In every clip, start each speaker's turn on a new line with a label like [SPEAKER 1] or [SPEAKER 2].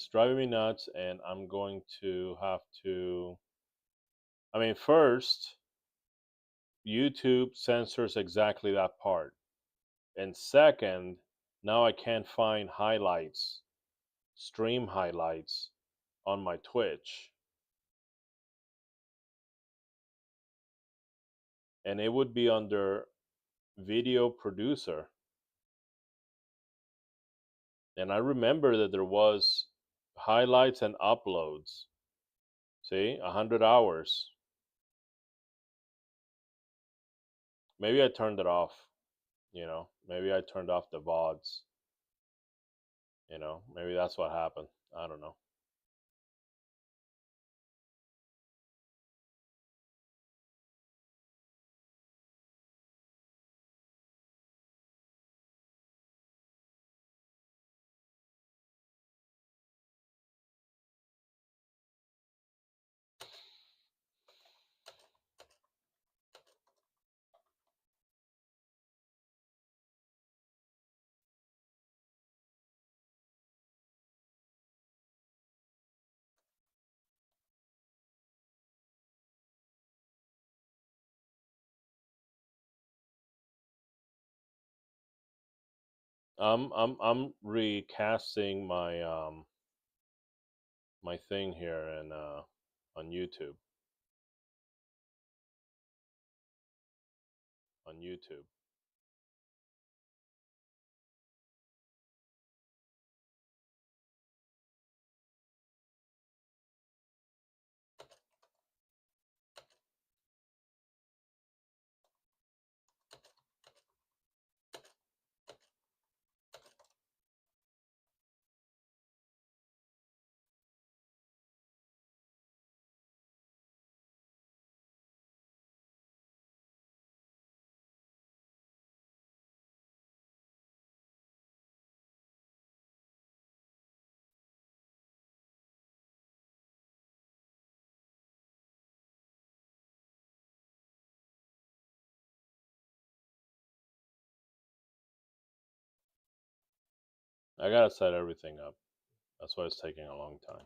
[SPEAKER 1] it's driving me nuts, and I'm going to have to. I mean, first, YouTube censors exactly that part. And second, now I can't find highlights, stream highlights on my Twitch. And it would be under video producer. And I remember that there was highlights and uploads. See, 100 hours. Maybe I turned it off, Maybe I turned off the VODs, Maybe that's what happened. I don't know. I'm recasting my thing here and on YouTube. On YouTube. I gotta set everything up. That's why it's taking a long time.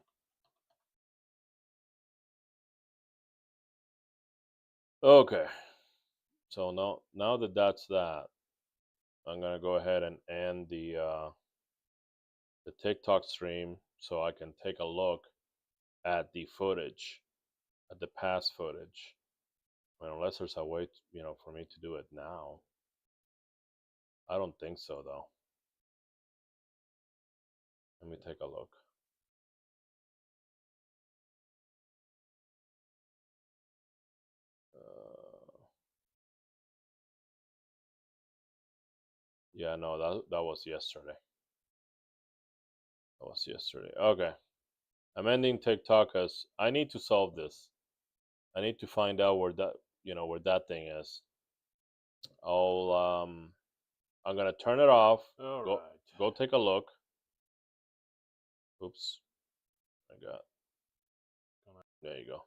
[SPEAKER 1] Okay. So now that that's that, I'm gonna go ahead and end the TikTok stream so I can take a look at the footage, at the past footage. Well, unless there's a way, for me to do it now. I don't think so, though. Let me take a look. Yeah, no, that was yesterday. That was yesterday. Okay. I'm ending TikTok because I need to solve this. I need to find out where that thing is. I'm gonna turn it off.
[SPEAKER 2] All
[SPEAKER 1] Go,
[SPEAKER 2] right.
[SPEAKER 1] go take a look. Oops. There you go.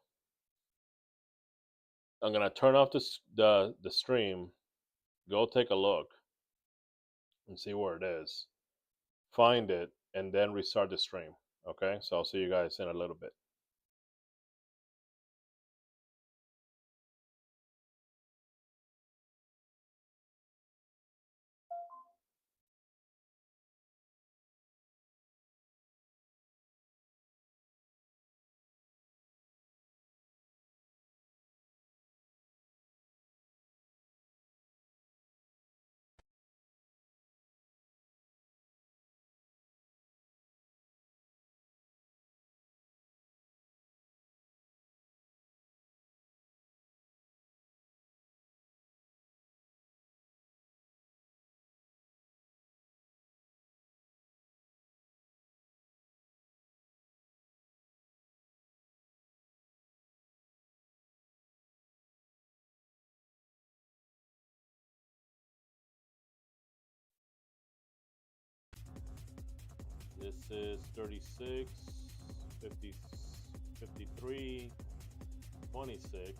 [SPEAKER 1] I'm gonna turn off the stream. Go take a look and see where it is. Find it and then restart the stream. Okay, so I'll see you guys in a little bit. This is 36, 50, 53, 26.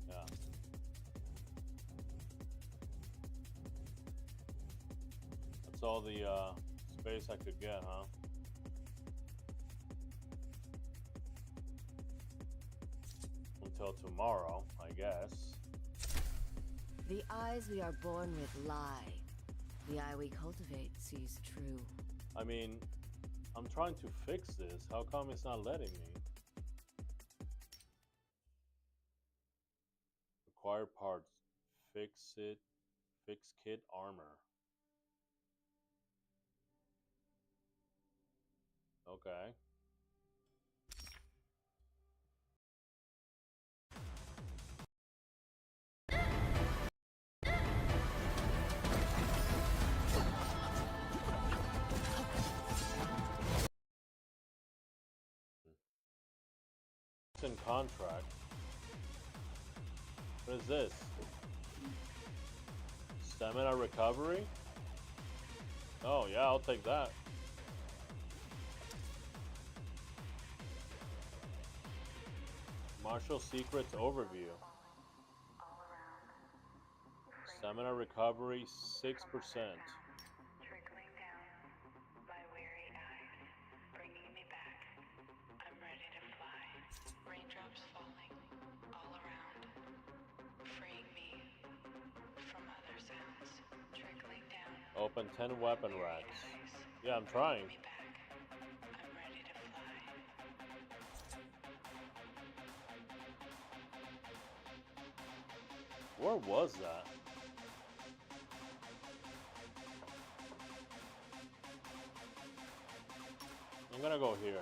[SPEAKER 1] Yeah. used all the space I could get, huh? Until tomorrow, I guess.
[SPEAKER 2] The eyes we are born with lie. The eye we cultivate sees true.
[SPEAKER 1] I mean, I'm trying to fix this. How come it's not letting me? Required parts. Fix it. Fix kit armor. Okay. It's in contract. What is this? Stamina recovery? Oh, yeah, I'll take that. Martial Secrets Overview. Stamina recovery 6%.
[SPEAKER 3] Trickling down my weary eyes, bringing me back. I'm ready to fly. Raindrops falling all around, freeing me from other sounds. Trickling down.
[SPEAKER 1] Open 10 weapon racks.
[SPEAKER 3] Eyes,
[SPEAKER 1] Yeah, I'm trying.
[SPEAKER 3] me back. I'm ready to fly.
[SPEAKER 1] Where was that? I'm gonna go here.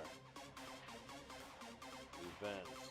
[SPEAKER 1] Events.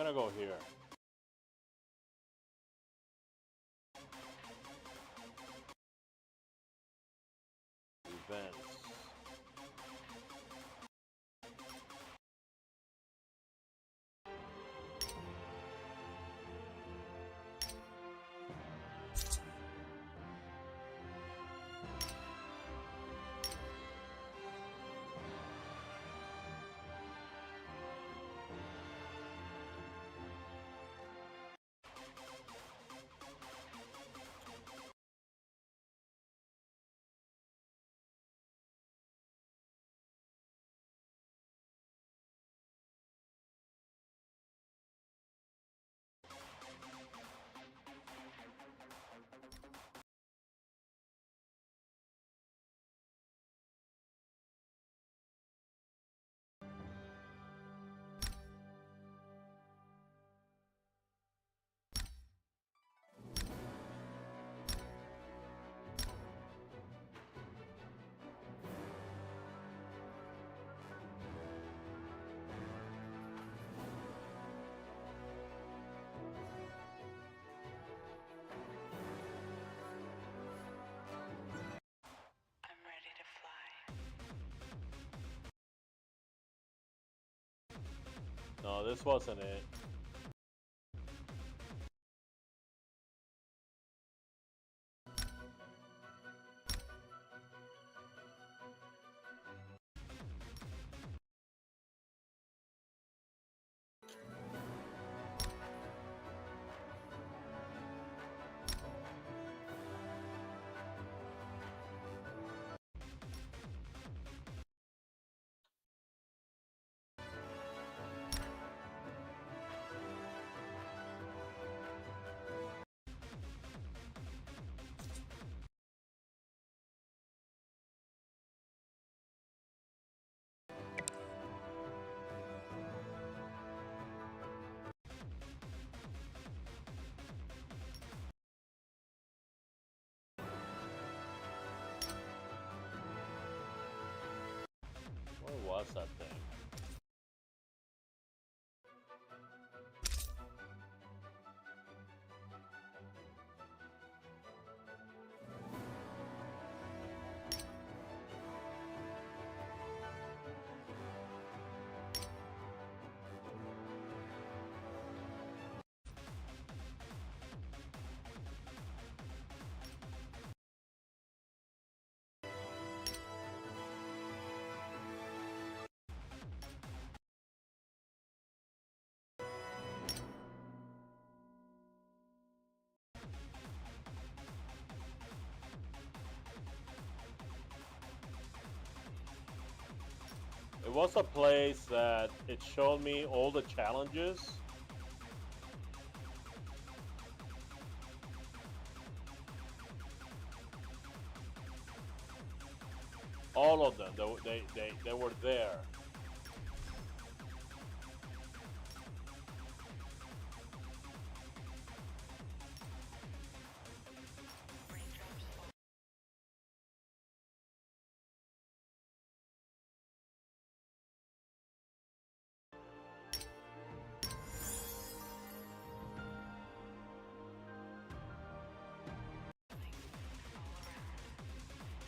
[SPEAKER 1] gonna go here. Events.
[SPEAKER 3] I'm ready to fly.
[SPEAKER 1] No, this wasn't it. Where was that thing? It was a place that it showed me all the challenges. All of them, they were there.
[SPEAKER 3] Raindrops fall.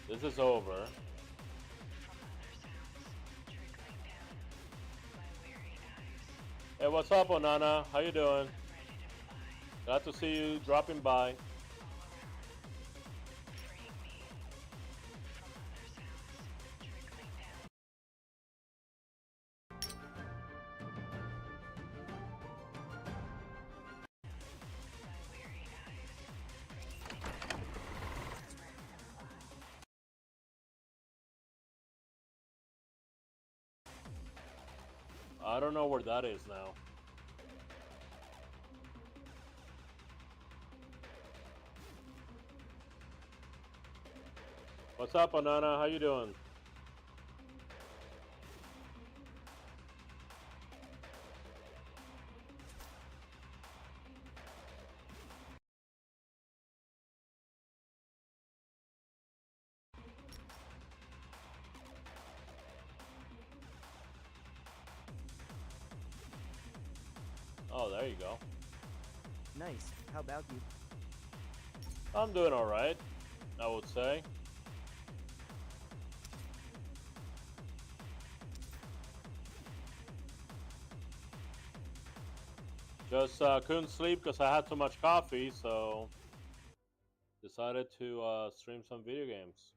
[SPEAKER 1] This is over.
[SPEAKER 3] From other sounds trickling down my weary eyes.
[SPEAKER 1] Hey, what's up, Onana? How you doing?
[SPEAKER 3] I'm ready to fly
[SPEAKER 1] Glad to see you dropping by.
[SPEAKER 3] all around, freeing me from other sounds trickling down. My weary eyes bringing me back. I'm ready to fly.
[SPEAKER 1] I don't know where that is now. What's up, Onana? How you doing? Oh, there you go.
[SPEAKER 4] Nice. How about you?
[SPEAKER 1] I'm doing all right, I would say. Just couldn't sleep because I had too much coffee, so decided to stream some video games.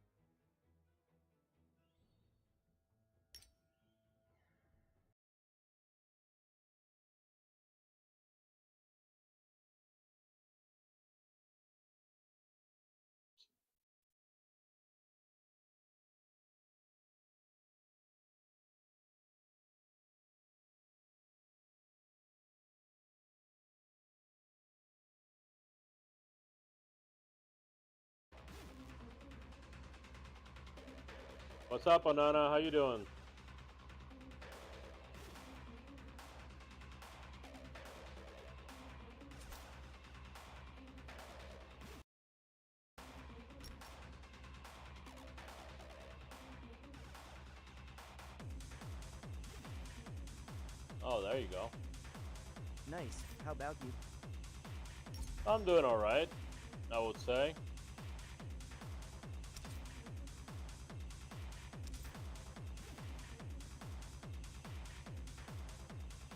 [SPEAKER 1] What's up, Anana? How you doing? Oh, there you go.
[SPEAKER 4] Nice. How about you?
[SPEAKER 1] I'm doing all right, I would say.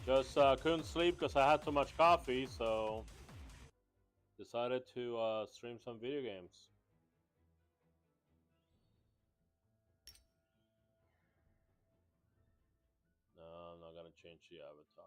[SPEAKER 1] Just couldn't sleep because I had too much coffee, so decided to stream some video games. No, I'm not gonna change the avatar.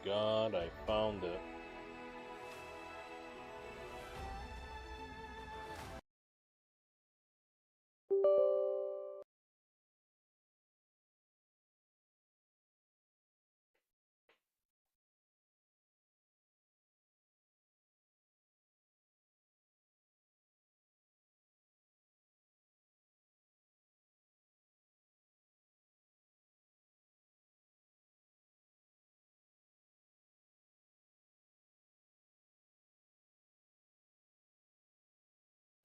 [SPEAKER 1] god, I found it.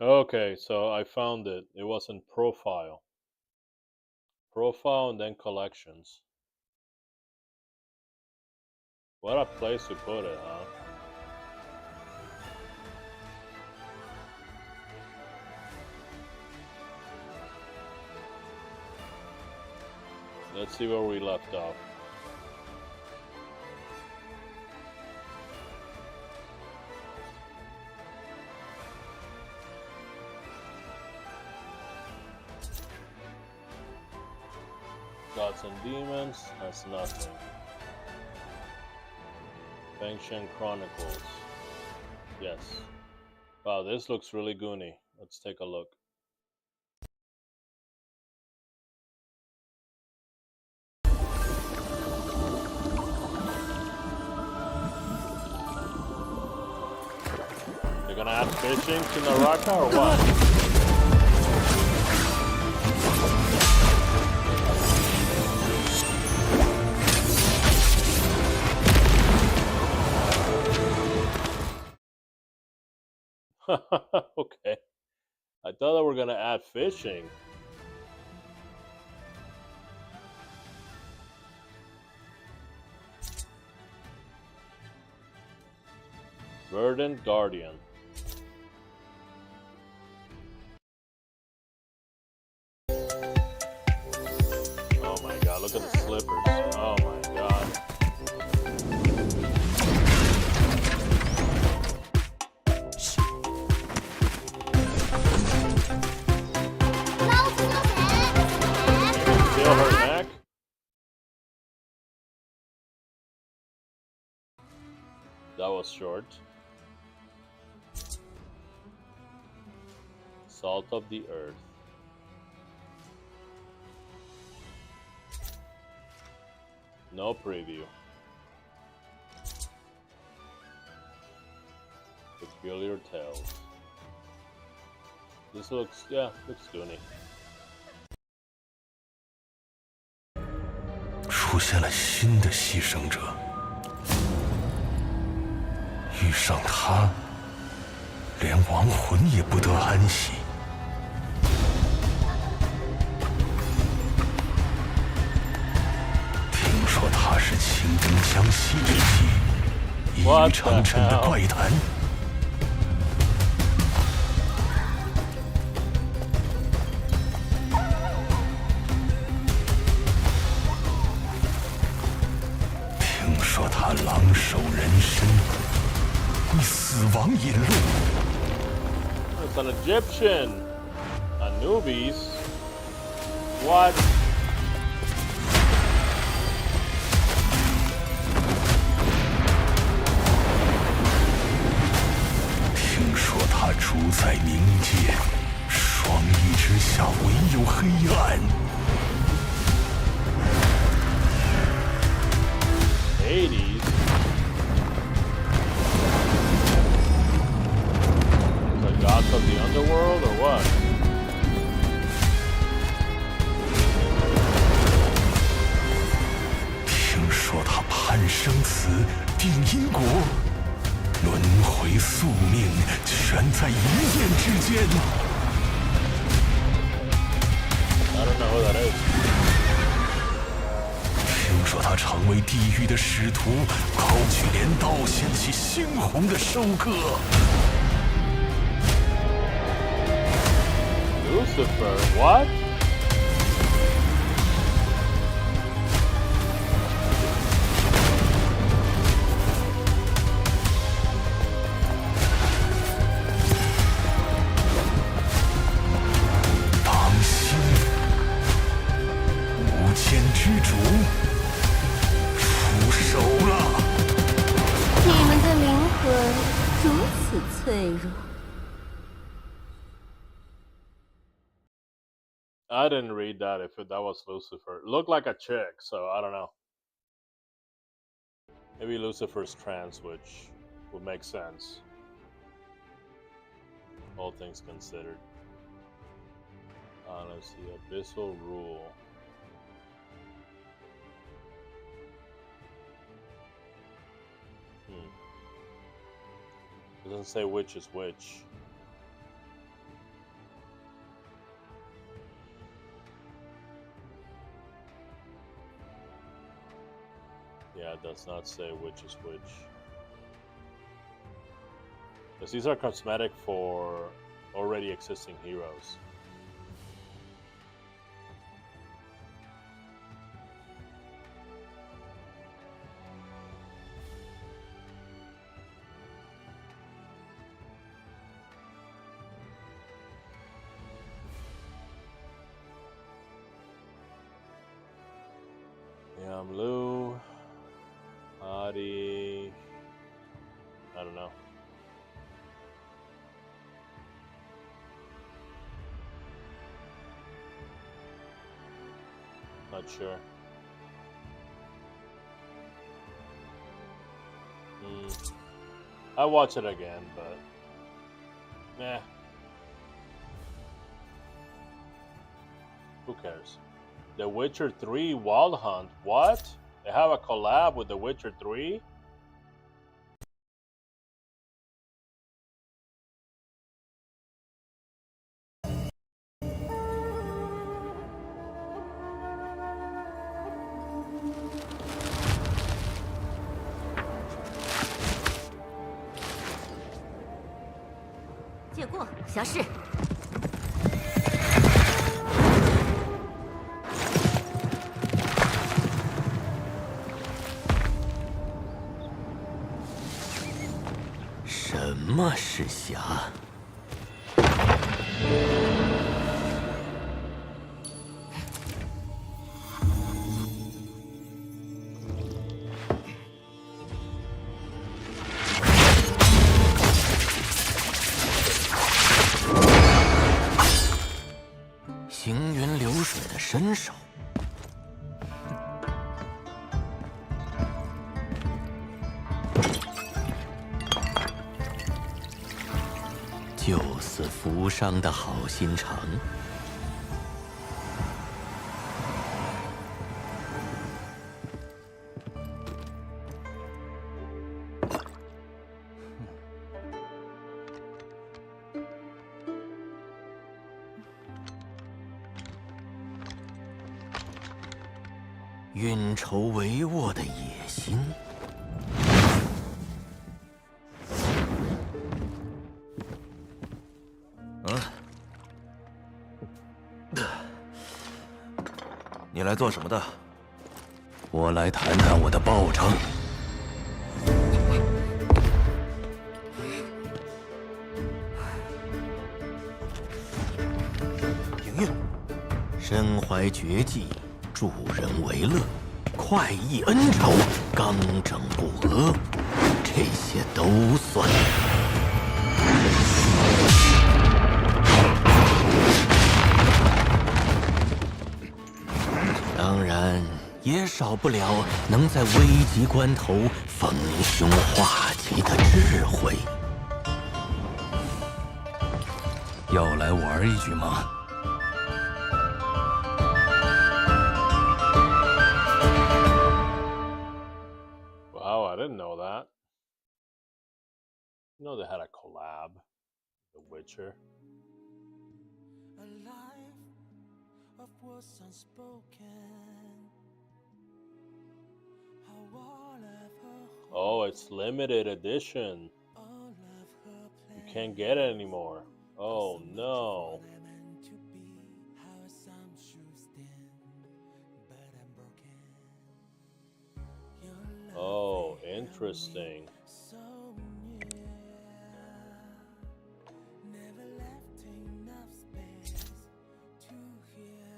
[SPEAKER 1] Okay, so I found it. It was in profile. Profile and then collections. What a place to put it, huh? Let's see where we left off. Gods and Demons has nothing. Fengtian Chronicles. Yes. Wow, this looks really goony. Let's take a look. They're gonna add fishing to Naraka or what? Okay. I thought they were gonna add fishing. Verdant Guardian. Oh my god, look at the slippers. Oh my god. Feel her neck? That was short. Salt of the earth. No preview. Peculiar tales. This looks, yeah, looks goony.
[SPEAKER 5] 出现了新的牺牲者，遇上他，连亡魂也不得安息。听说他是清兵江西之际异于常人的怪谈。 说他狼手人身，为死亡引路。
[SPEAKER 1] It's an Egyptian. Anubis. What?
[SPEAKER 5] 听说他主宰冥界，双翼之下唯有黑暗。
[SPEAKER 1] Hades. The gods of the underworld or what?
[SPEAKER 5] 听说他判生死，定因果，轮回宿命，全在一念之间。
[SPEAKER 1] I don't know who that is.
[SPEAKER 5] 听说他成为地狱的使徒，高举镰刀，掀起猩红的收割。
[SPEAKER 1] Lucifer, what? I didn't read that if that was Lucifer. It looked like a chick, so I don't know. Maybe Lucifer's trans, which would make sense. All things considered. Let's see. Abyssal Rule. Doesn't say which is which. Yeah, it does not say which is which. Because these are cosmetic for already existing heroes. Yamlu, Adi, I don't know. Not sure. I watch it again, but nah. Who cares? The Witcher 3 Wild Hunt. What? They have a collab with The Witcher 3?
[SPEAKER 5] 什么是侠？行云流水的身手。 救死扶伤的好心肠，运筹帷幄的野心。
[SPEAKER 6] 你来做什么的？
[SPEAKER 5] 我来谈谈我的报酬。
[SPEAKER 6] 莹莹，
[SPEAKER 5] 身怀绝技，助人为乐，快意恩仇，刚正不阿，这些都算。 当然，也少不了能在危急关头逢凶化吉的智慧。要来玩一局吗？
[SPEAKER 1] Wow, I didn't know that. You know they had a collab, The Witcher.
[SPEAKER 7] A life of words unspoken. How all of her
[SPEAKER 1] Oh, it's limited edition.
[SPEAKER 7] all of her
[SPEAKER 1] You can't get it anymore. Oh no.
[SPEAKER 7] meant to be. How some shoes stand, but I'm broken. Your love
[SPEAKER 1] Oh, interesting.
[SPEAKER 7] so near, never left enough space to hear.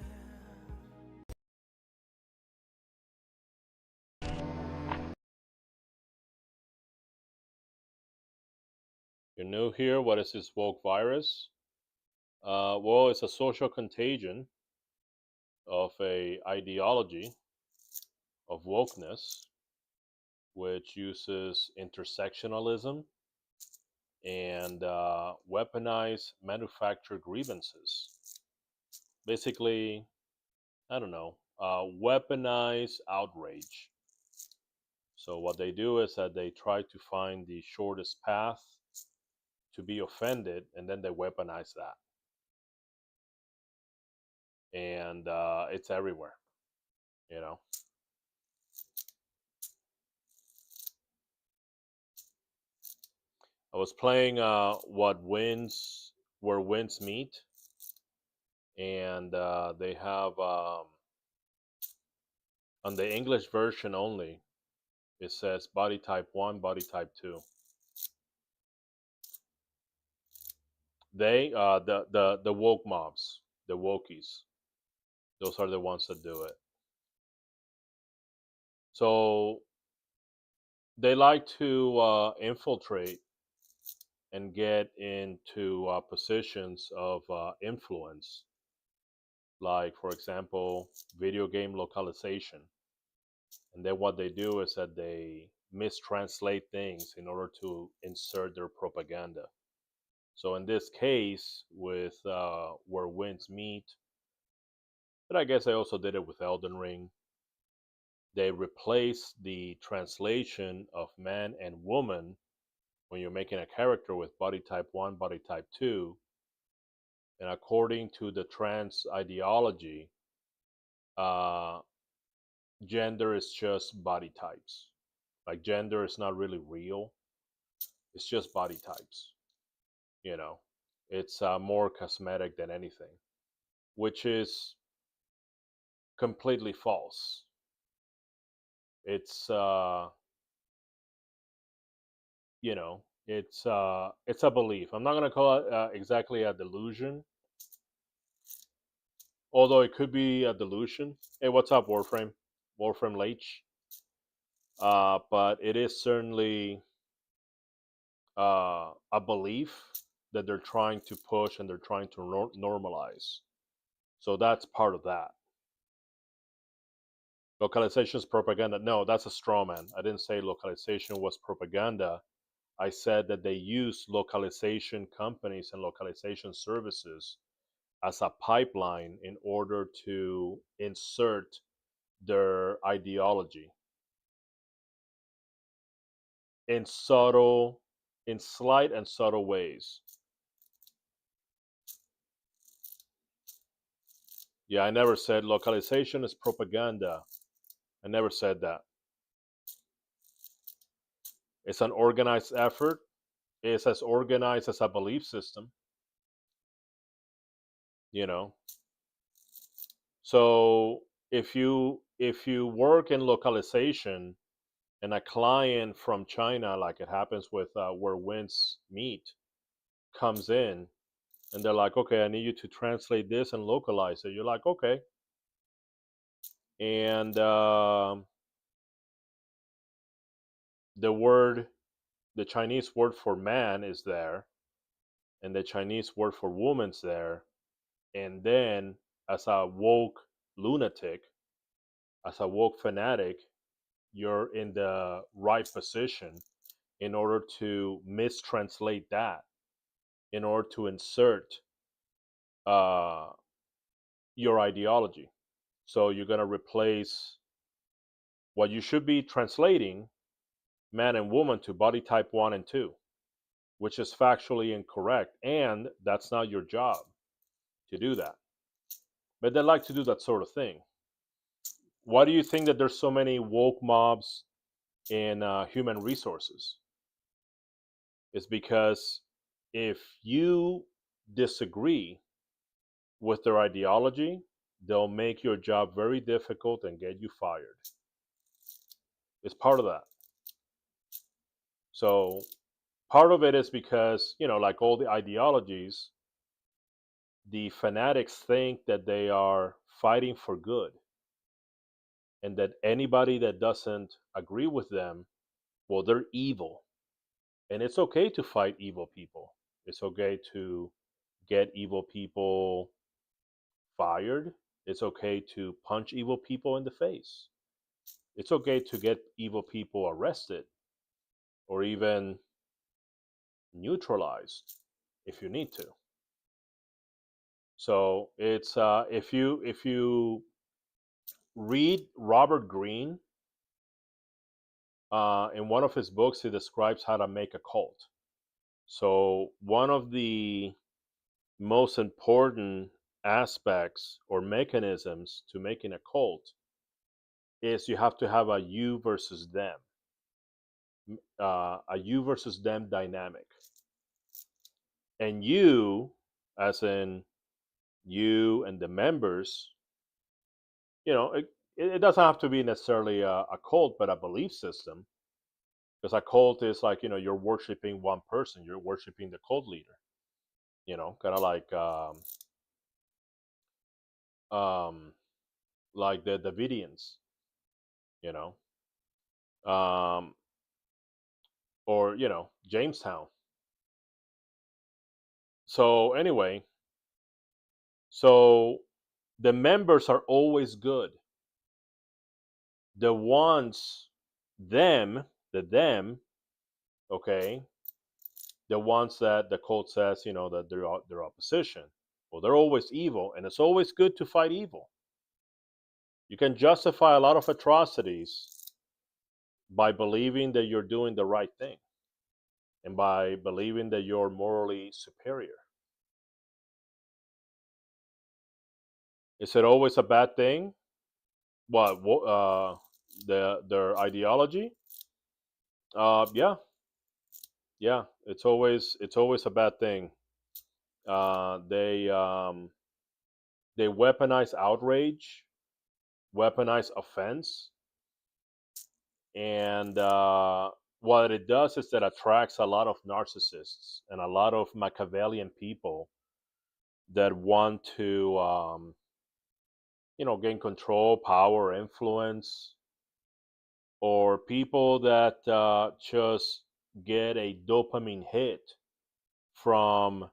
[SPEAKER 1] You're new here. What is this woke virus? Well, it's a social contagion. of a ideology of wokeness, which uses intersectionalism and weaponize manufactured grievances. Basically, I don't know, weaponize outrage. So what they do is that they try to find the shortest path to be offended, and then they weaponize that, and it's everywhere. You know, I was playing where winds meet, and they have on the English version only. It says body type 1, body type 2. They the woke mobs, the wokies. Those are the ones that do it. So they like to infiltrate and get into positions of influence, like, for example, video game localization. And then what they do is that they mistranslate things in order to insert their propaganda. So in this case, with Where Winds Meet, but I guess I also did it with Elden Ring, they replaced the translation of man and woman when you're making a character with body type 1, body type 2. And according to the trans ideology, uh, gender is just body types. Like, gender is not really real, it's just body types. You know, it's more cosmetic than anything, which is completely false. It's you know, it's a belief. I'm not gonna call it exactly a delusion, although it could be a delusion. Hey, what's up, Warframe? Warframe Lach. But it is certainly a belief that they're trying to push and they're trying to normalize. So that's part of that. Localization is propaganda. No, that's a straw man. I didn't say localization was propaganda. I said that they use localization companies and localization services as a pipeline in order to insert their ideology in subtle, in slight and subtle ways. Yeah, I never said localization is propaganda. I never said that. It's an organized effort. It's as organized as a belief system, you know. So if you work in localization and a client from China, like it happens with Where Winds Meet, comes in and they're like, okay, I need you to translate this and localize it. You're like, okay. And the word, the Chinese word for man is there, and the Chinese word for woman's there. And then, as a woke lunatic, as a woke fanatic, you're in the right position in order to mistranslate that, in order to insert uh, your ideology. So you're going to replace what you should be translating, man and woman, to body type 1 and 2, which is factually incorrect. And that's not your job to do that. But they like to do that sort of thing. Why do you think that there's so many woke mobs in human resources? It's because if you disagree with their ideology, they'll make your job very difficult and get you fired. It's part of that. So part of it is because, like all the ideologies, the fanatics think that they are fighting for good and that anybody that doesn't agree with them, well, they're evil. And it's okay to fight evil people. It's okay to get evil people fired. It's okay to punch evil people in the face. It's okay to get evil people arrested or even neutralized if you need to. So it's if you read Robert Greene, in one of his books, he describes how to make a cult. So one of the most important aspects or mechanisms to making a cult is you have to have a you versus them, a you versus them dynamic. And you, as in you and the members, it doesn't have to be necessarily a cult, but a belief system. Because a cult is like, you're worshiping one person, you're worshiping the cult leader, kind of um, like the Davidians, you know, um, or, Jamestown. So, anyway, so the members are always good. The ones, them, the them, okay, the ones that the cult says, that they're opposition. Well, they're always evil, and it's always good to fight evil. You can justify a lot of atrocities by believing that you're doing the right thing and by believing that you're morally superior. Is it always a bad thing? What? Their ideology? Yeah, yeah. It's always a bad thing. They weaponize outrage, weaponize offense, and what it does is that attracts a lot of narcissists and a lot of Machiavellian people that want to gain control, power, influence, or people that just get a dopamine hit from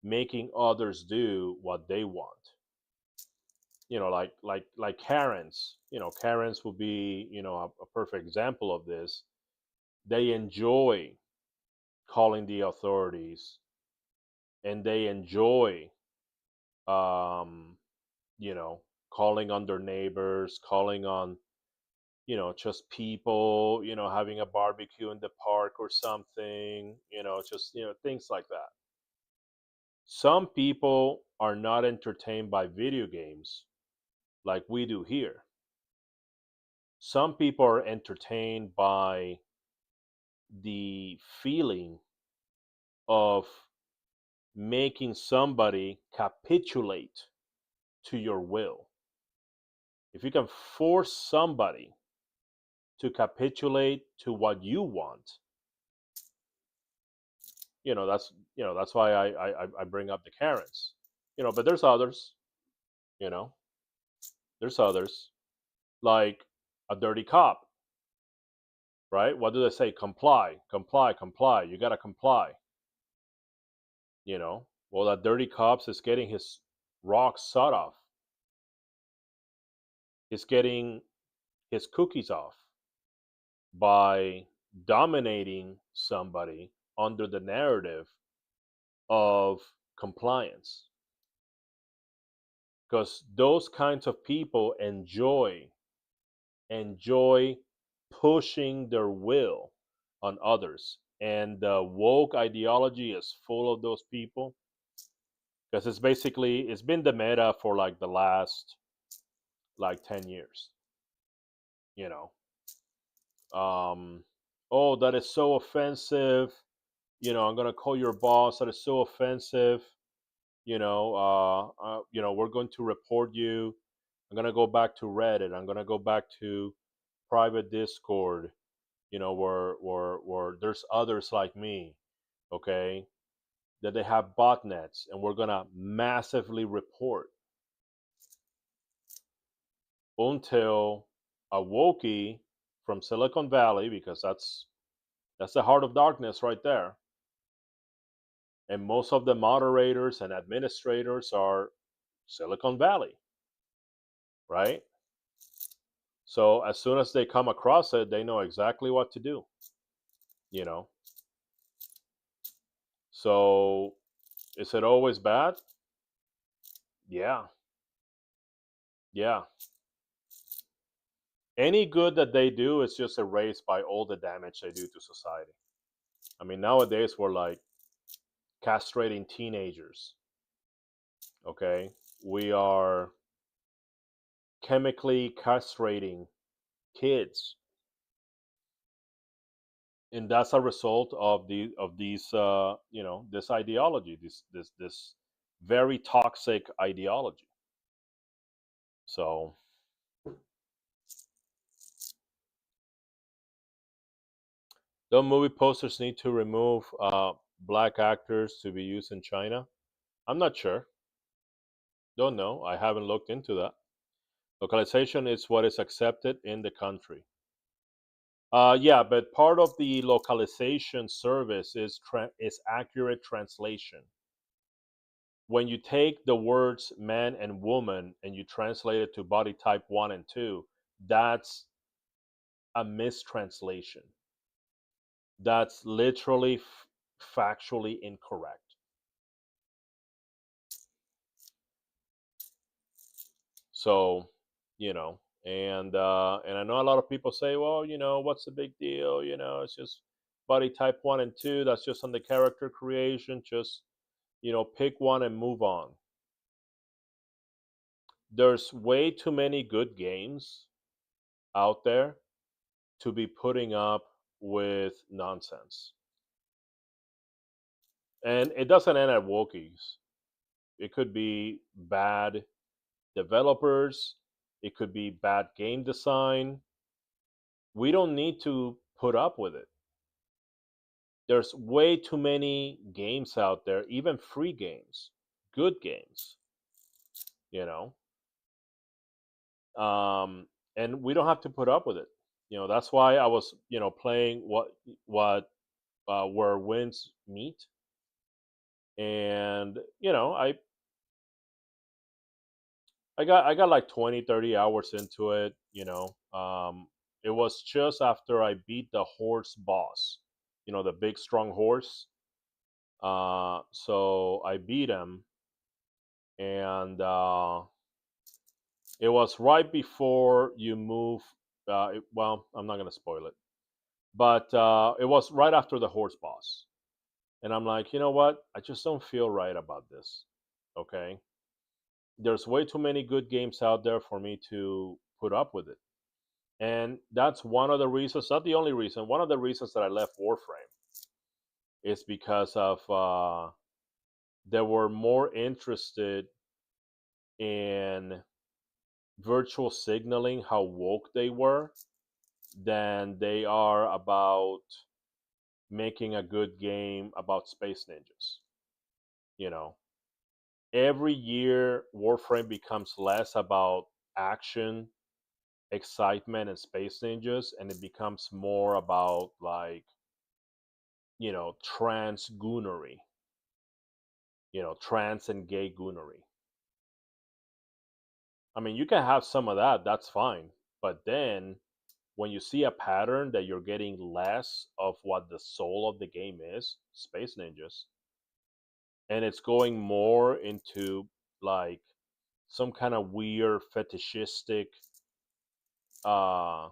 [SPEAKER 1] making others do what they want. Like Karens. Karens would be a perfect example of this. They enjoy calling the authorities, and they enjoy um, calling on their neighbors, calling on just people, having a barbecue in the park or something, just, things like that. Some people are not entertained by video games like we do here. Some people are entertained by the feeling of making somebody capitulate to your will. If you can force somebody to capitulate to what you want, that's why I bring up the Karens. But there's others. You know, there's others like a dirty cop, right? What do they say? Comply, comply, comply. You gotta comply. Well, that dirty cop is getting his rocks sawed off. He's getting his cookies off by dominating somebody under the narrative of compliance, because those kinds of people enjoy pushing their will on others, and the woke ideology is full of those people, because it's been the meta for like the last like 10 years. you know oh, that is so offensive. I'm gonna call your boss. That is so offensive. We're going to report you. I'm gonna go back to Reddit. I'm gonna go back to private Discord. Where there's others like me, okay, that they have botnets, and we're gonna massively report until a wokey from Silicon Valley, because that's the heart of darkness right there. And most of the moderators and administrators are Silicon Valley. right? So as soon as they come across it, they know exactly what to do, you know. So is it always bad? Yeah, yeah. Any good that they do is just erased by all the damage they do to society. I mean, nowadays we're like castrating teenagers, okay? We are chemically castrating kids, and that's a result of these this ideology, this very toxic ideology. So don't movie posters need to remove black actors to be used in China? I'm not sure. Don't know. I haven't looked into that. Localization is what is accepted in the country. Yeah, but part of the localization service is accurate translation. When you take the words man and woman and you translate it to body type 1 and 2, that's a mistranslation. That's literally factually incorrect. So, and I know a lot of people say, well, what's the big deal? It's just body type 1 and 2. That's just on the character creation. Just pick one and move on. There's way too many good games out there to be putting up with nonsense. And it doesn't end at Wokies. It could be bad developers, it could be bad game design. We don't need to put up with it. There's way too many games out there, even free games, good games, you know. And we don't have to put up with it. That's why I was, playing what where winds meet, and I got like 20, 30 hours into it. It was just after I beat the horse boss, the big strong horse. So I beat him, and it was right before you move. Well, I'm not gonna spoil it, but it was right after the horse boss, and I'm like, you know what? I just don't feel right about this. Okay, there's way too many good games out there for me to put up with it. And that's one of the reasons, not the only reason, one of the reasons that I left Warframe is because of they were more interested in virtual signaling how woke they were than they are about making a good game about space ninjas. You know, every year Warframe becomes less about action, excitement, and space ninjas, and it becomes more about like trans goonery, trans and gay goonery. I mean, you can have some of that, that's fine. But then when you see a pattern that you're getting less of what the soul of the game is, Space Ninjas, and it's going more into like some kind of weird fetishistic, uh,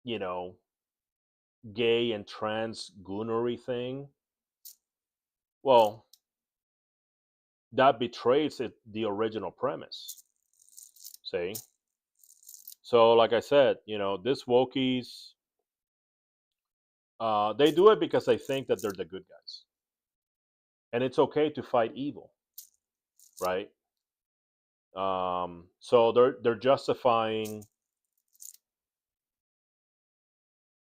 [SPEAKER 1] you know, gay and trans goonery thing, well, that betrays the original premise. See? So, like I said, this Wokies, they do it because they think that they're the good guys, and it's okay to fight evil, right? So they're justifying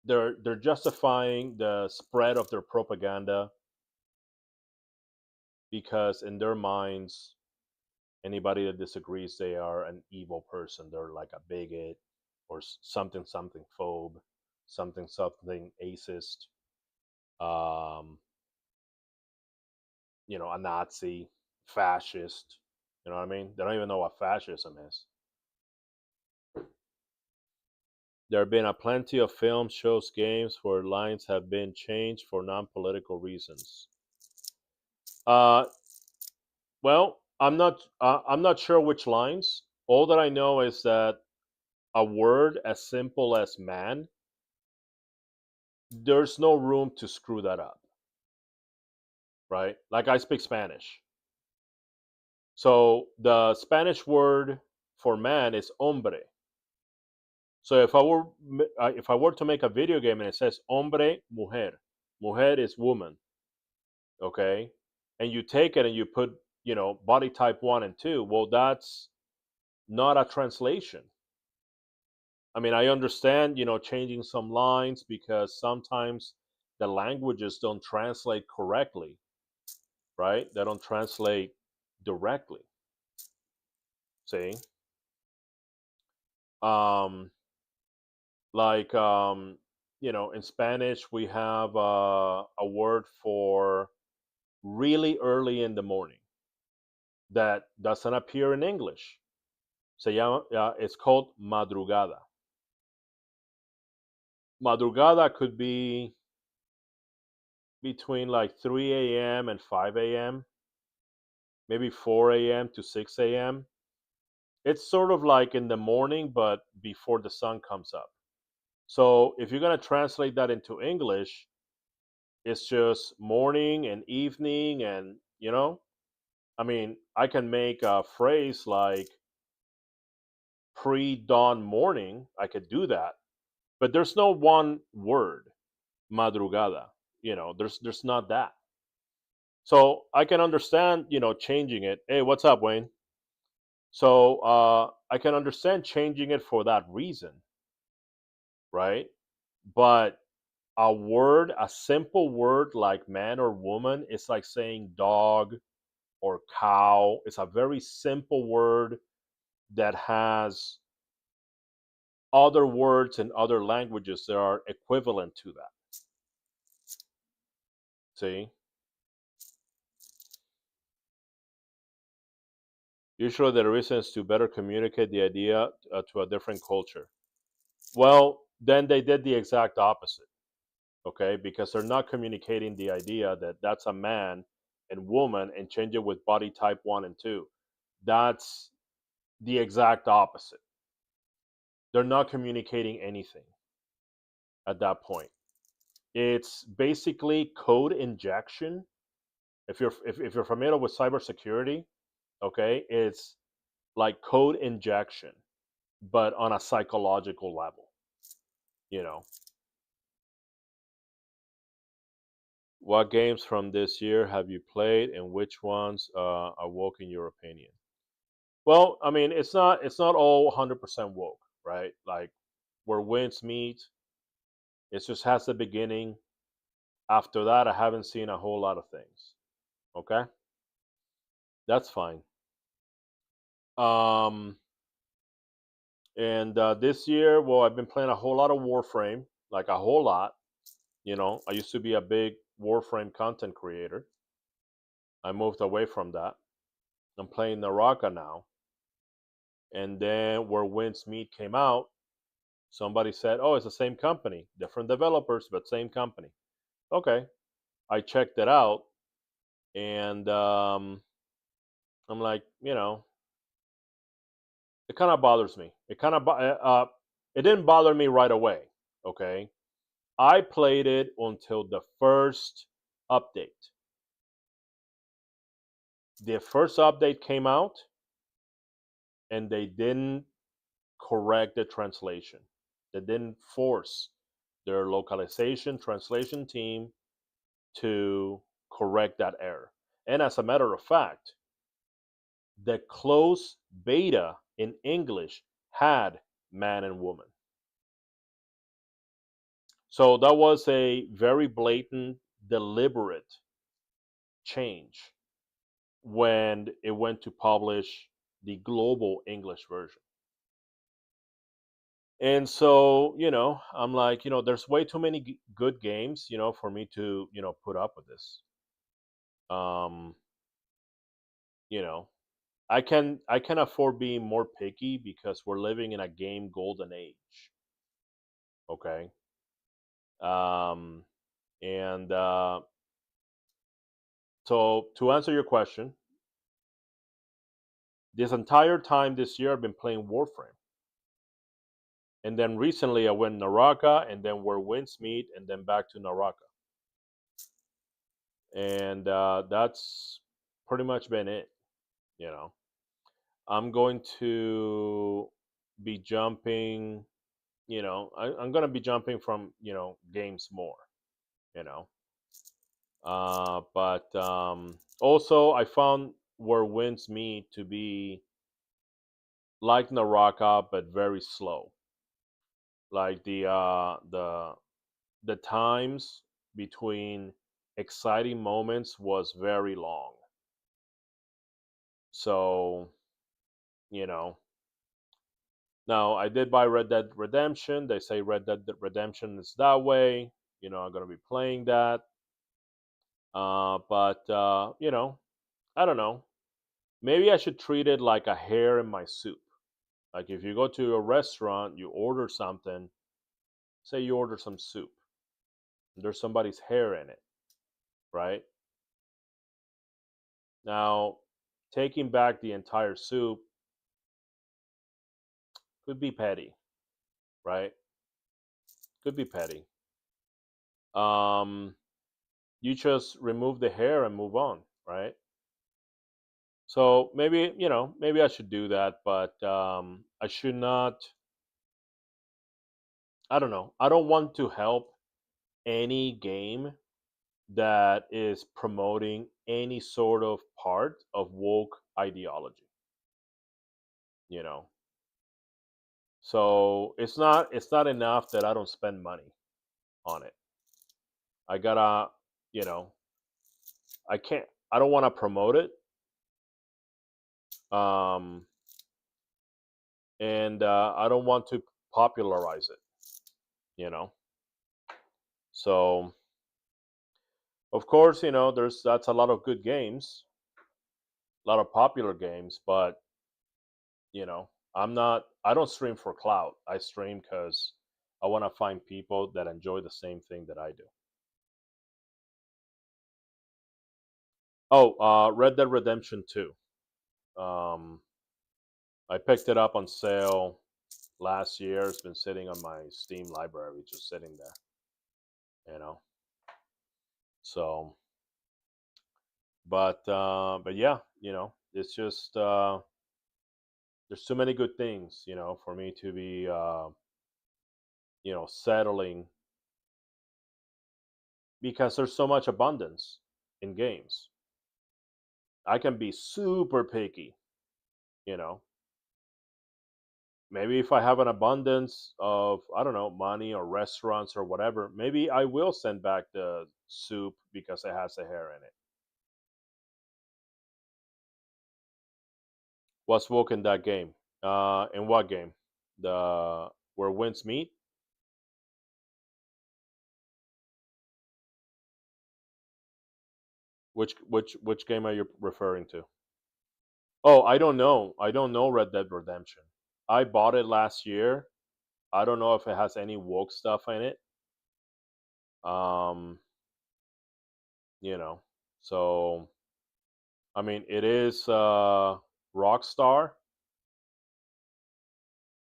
[SPEAKER 1] they're justifying the spread of their propaganda because in their minds, anybody that disagrees, they are an evil person. They're like a bigot or something something phobe, something something acist. Um, a Nazi, fascist, You know what I mean? They don't even know what fascism is. There have been a plenty of films, shows, games where lines have been changed for non-political reasons. Uh, well, I'm not sure which lines. All that I know is that a word as simple as man, there's no room to screw that up, right? Like I speak Spanish. So the Spanish word for man is hombre. So if I were to make a video game and it says hombre, mujer, mujer is woman, okay, and you take it and you put body type 1 and 2, well, that's not a translation. I mean, I understand changing some lines because sometimes the languages don't translate correctly, right? They don't translate directly. See, um, like in Spanish we have a word for really early in the morning that doesn't appear in English. It's called madrugada. Madrugada could be between like 3 a.m. and 5 a.m., maybe 4 a.m. to 6 a.m. It's sort of like in the morning, but before the sun comes up. So if you're going to translate that into English, it's just morning and evening, and I mean, I can make a phrase like pre-dawn morning. I could do that, but there's no one word madrugada. There's not that. So I can understand, changing it. Hey, what's up, Wayne? So I can understand changing it for that reason, right? But a simple word like man or woman, is like saying dog or cow. It's a very simple word that has other words in other languages that are equivalent to that. See? Usually the reason is to better communicate the idea to a different culture. Well, then they did the exact opposite, okay? Because they're not communicating the idea that that's a man and woman and change it with body type 1 and 2. That's the exact opposite. They're not communicating anything at that point. It's basically code injection. If you're familiar with cybersecurity, okay, it's like code injection, but on a psychological level. You know, what games from this year have you played, and which ones are woke in your opinion? Well, I mean, it's not all 100% woke, right? Like where winds meet, it just has the beginning. After that, I haven't seen a whole lot of things. Okay, that's fine. Um, and this year, well, I've been playing a whole lot of Warframe, like a whole lot. I used to be a big Warframe content creator. I moved away from that. I'm playing Naraka now. And then where Winds Meet came out, somebody said, "Oh, it's the same company, different developers, but same company." Okay, I checked it out, and I'm like, it kind of bothers me. It didn't bother me right away. Okay, I played it until the first update. The first update came out, and they didn't correct the translation. They didn't force their localization translation team to correct that error. And as a matter of fact, the closed beta in English had man and woman. So that was a very blatant, deliberate change when it went to publish the global English version. And so, I'm like, there's way too many good games, for me to, put up with this. Um, you know, I can afford being more picky because we're living in a game golden age. Okay. Um, and so to answer your question, this entire time this year I've been playing Warframe, and then recently I went Naraka, and then where winds meet, and then back to Naraka, and that's pretty much been it. You know, I'm going to be jumping. I'm going to be jumping from games more. You know, but also I found where winds meet to be like Naraka, but very slow. Like the times between exciting moments was very long. So you know, now I did buy Red Dead Redemption. They say Red Dead Redemption is that way. I'm gonna be playing that. But I don't know. Maybe I should treat it like a hair in my soup. Like if you go to a restaurant, you order something. Say you order some soup. There's somebody's hair in it, right? Now, taking back the entire soup could be petty, right? Could be petty. Um, you just remove the hair and move on, right? So maybe I should do that, but I should not. I don't know. I don't want to help any game that is promoting any sort of part of woke ideology. You know, so it's not enough that I don't spend money on it. I gotta, you know, I can't. I don't want to promote it, um, and I don't want to popularize it. You know, so of course, that's a lot of good games, a lot of popular games, but I'm not. I don't stream for clout. I stream because I want to find people that enjoy the same thing that I do. Oh, Red Dead Redemption 2. Um, I picked it up on sale last year. It's been sitting on my Steam library, just sitting there. You know. So, but yeah, it's just there's too many good things, for me to be settling because there's so much abundance in games. I can be super picky, you know. Maybe if I have an abundance of, I don't know, money or restaurants or whatever, maybe I will send back the soup because it has a hair in it. What's woke in that game? In what game? The where winds meet? Which game are you referring to? Oh, I don't know. I don't know Red Dead Redemption. I bought it last year. I don't know if it has any woke stuff in it. Um, you know. So I mean, it is Rockstar,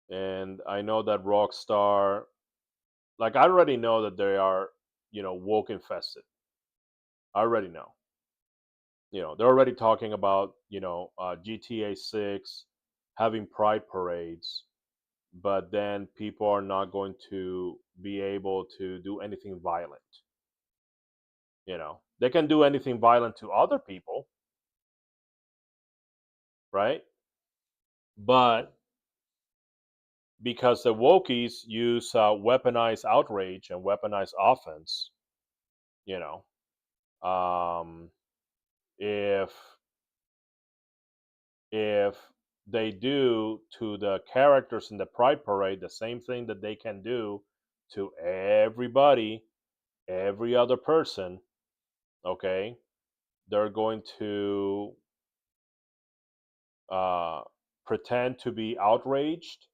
[SPEAKER 1] and I know that Rockstar, like I already know that they are, woke infested. I already know. They're already talking about GTA 6 having pride parades, but then people are not going to be able to do anything violent. They can do anything violent to other people, right? But because the wokies use weaponized outrage and weaponized offense, you know, um, if if they do to the characters in the Pride Parade the same thing that they can do to everybody, every other person, okay, they're going to uh, pretend to be outraged,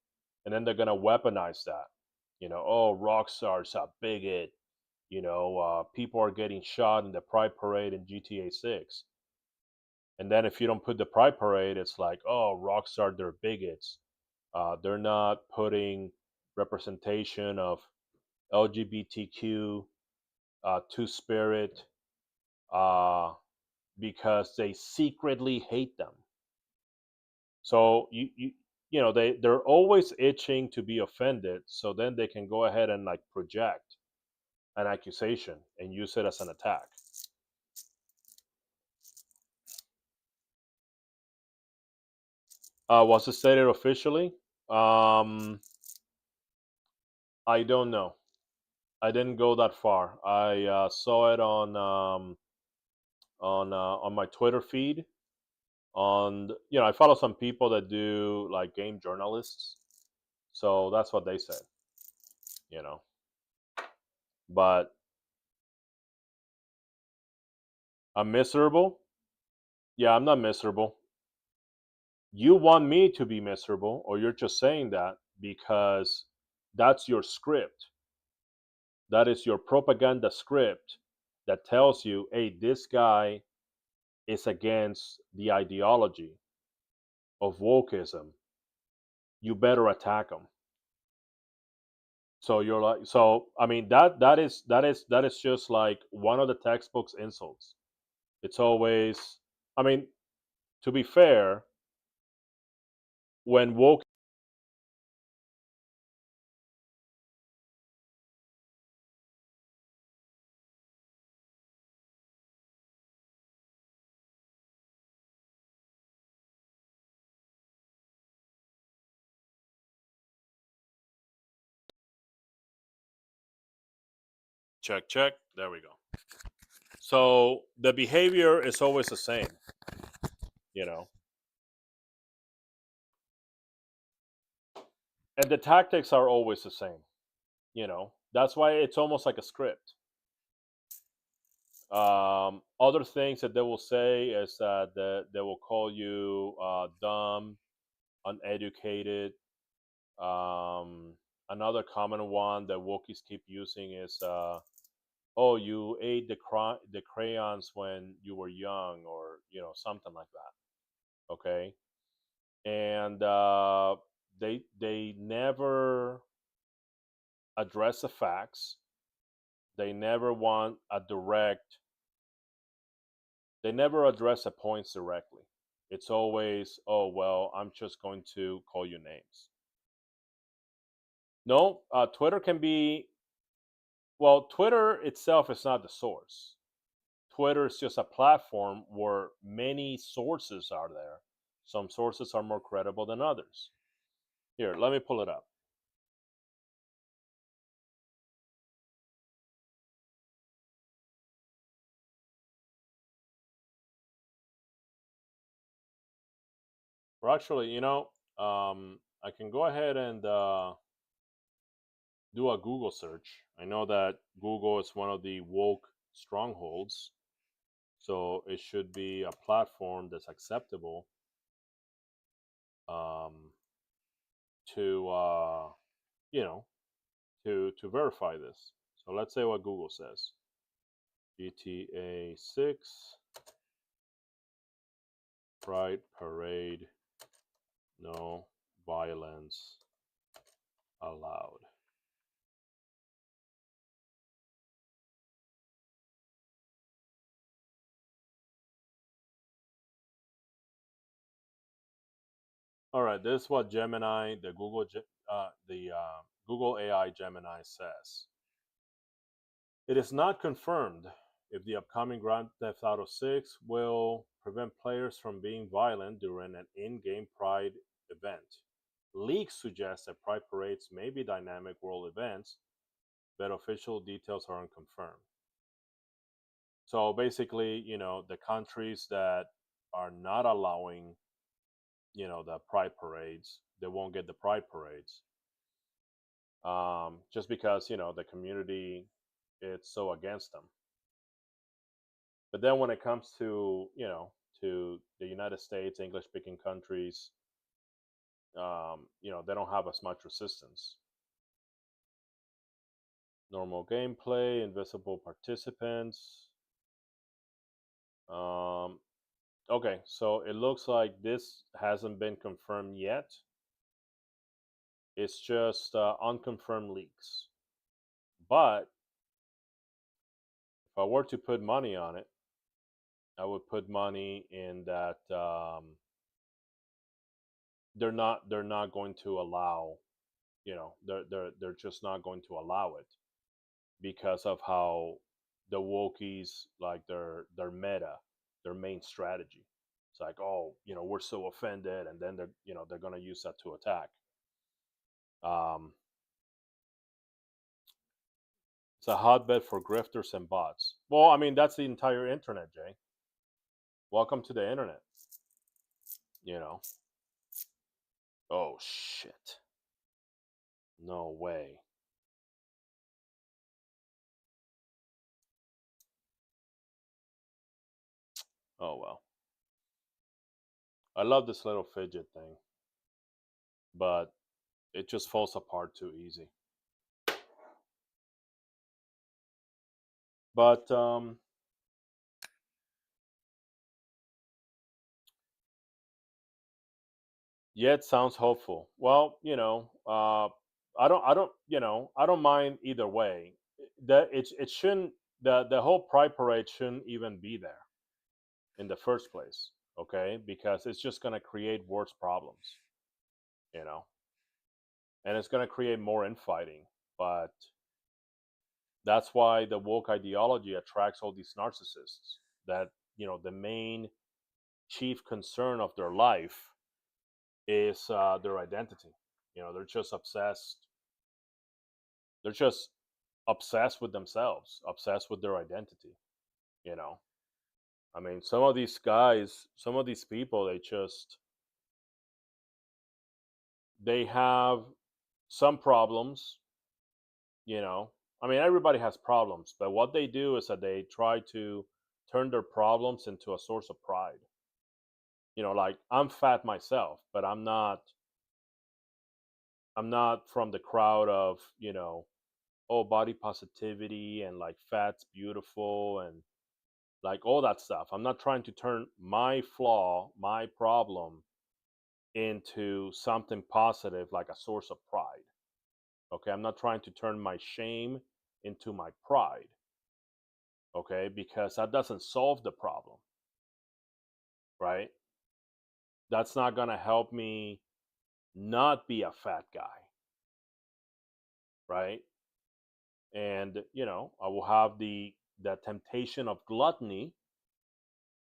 [SPEAKER 1] and then they're gonna weaponize that. Oh, Rockstar's a bigot. People are getting shot in the Pride Parade in GTA 6. And then if you don't put the Pride Parade, it's like, oh, Rockstar, they're bigots. They're not putting representation of LGBTQ, Two Spirit, uh, because they secretly hate them. So they're always itching to be offended, so then they can go ahead and like project an accusation and use it as an attack. Was it stated officially? Um, I don't know. I didn't go that far. I saw it on my Twitter feed. I follow some people that do like game journalists, so that's what they said. You know, but I'm miserable. Yeah, I'm not miserable. You want me to be miserable, or you're just saying that because that's your script. That is your propaganda script that tells you, hey, this guy is against the ideology of wokeism. You better attack him. So you're like, so I mean that is just like one of the textbook's insults. It's always, I mean, to be fair, when woke, check check, there we go. So the behavior is always the same, you know, and the tactics are always the same. That's why it's almost like a script. Other things that they will say is that they will call you dumb, uneducated. Another common one that Wookiees keep using is, "Oh, you ate the crayons when you were young," or something like that. Okay, and they never address the facts. They never want a direct. They never address the points directly. It's always, "Oh well, I'm just going to call you names." No, Twitter can be. Well, Twitter itself is not the source. Twitter is just a platform where many sources are there. Some sources are more credible than others. Here, let me pull it up. Or actually, I can go ahead and do a Google search. I know that Google is one of the woke strongholds, so it should be a platform that's acceptable um, to you know to verify this. So let's say what Google says: GTA 6 Pride Parade, no violence allowed. All right, this is what Gemini, the Google AI Gemini says. It is not confirmed if the upcoming Grand Theft Auto 6 will prevent players from being violent during an in-game Pride event. Leaks suggest that Pride parades may be dynamic world events, but official details are unconfirmed. So basically, the countries that are not allowing, the Pride parades, they won't get the Pride parades, just because the community it's so against them. But then when it comes to to the United States, English speaking countries, they don't have as much resistance. Normal gameplay, invisible participants. Okay, so it looks like this hasn't been confirmed yet. It's just unconfirmed leaks. But if I were to put money on it, I would put money in that they're not going to allow, they're just not going to allow it because of how the wokies like their meta, their main strategy. It's like, oh, we're so offended, and then they're gonna use that to attack. Um, it's a hotbed for grifters and bots. Well, I mean that's the entire internet, Jay. Welcome to the internet. You know. Oh shit. No way. Oh well. I love this little fidget thing, but it just falls apart too easy. But yeah, it sounds hopeful. Well, I don't mind either way. It shouldn't the whole pride parade shouldn't even be there in the first place, okay? Because it's just gonna create worse problems, you know, and it's gonna create more infighting. But that's why the woke ideology attracts all these narcissists. That the main chief concern of their life is their identity. They're just obsessed. They're just obsessed with themselves, obsessed with their identity. You know, I mean, some of these guys, some of these people, they have some problems. You know, I mean, everybody has problems, but what they do is that they try to turn their problems into a source of pride. Like I'm fat myself, but I'm not. I'm not from the crowd of oh, body positivity and like fat's beautiful and like all that stuff. I'm not trying to turn my flaw, my problem into something positive like a source of pride. Okay, I'm not trying to turn my shame into my pride. Okay, because that doesn't solve the problem, right? That's not going to help me not be a fat guy, right? And I will have the temptation of gluttony,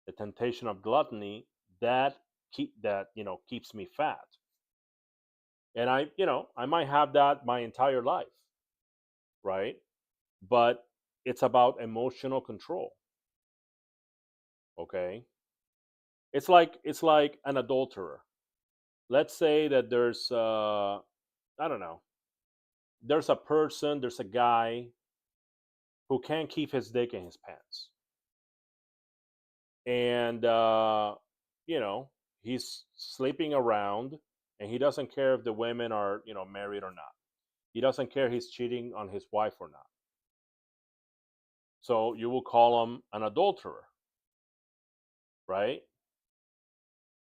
[SPEAKER 1] the temptation of gluttony that keeps me fat. And I might have that my entire life, right? But it's about emotional control. Okay, it's like an adulterer. Let's say that there's I don't know, there's a guy who can't keep his dick in his pants, and you know he's sleeping around, and he doesn't care if the women are married or not. He doesn't care he's cheating on his wife or not. So you will call him an adulterer, right?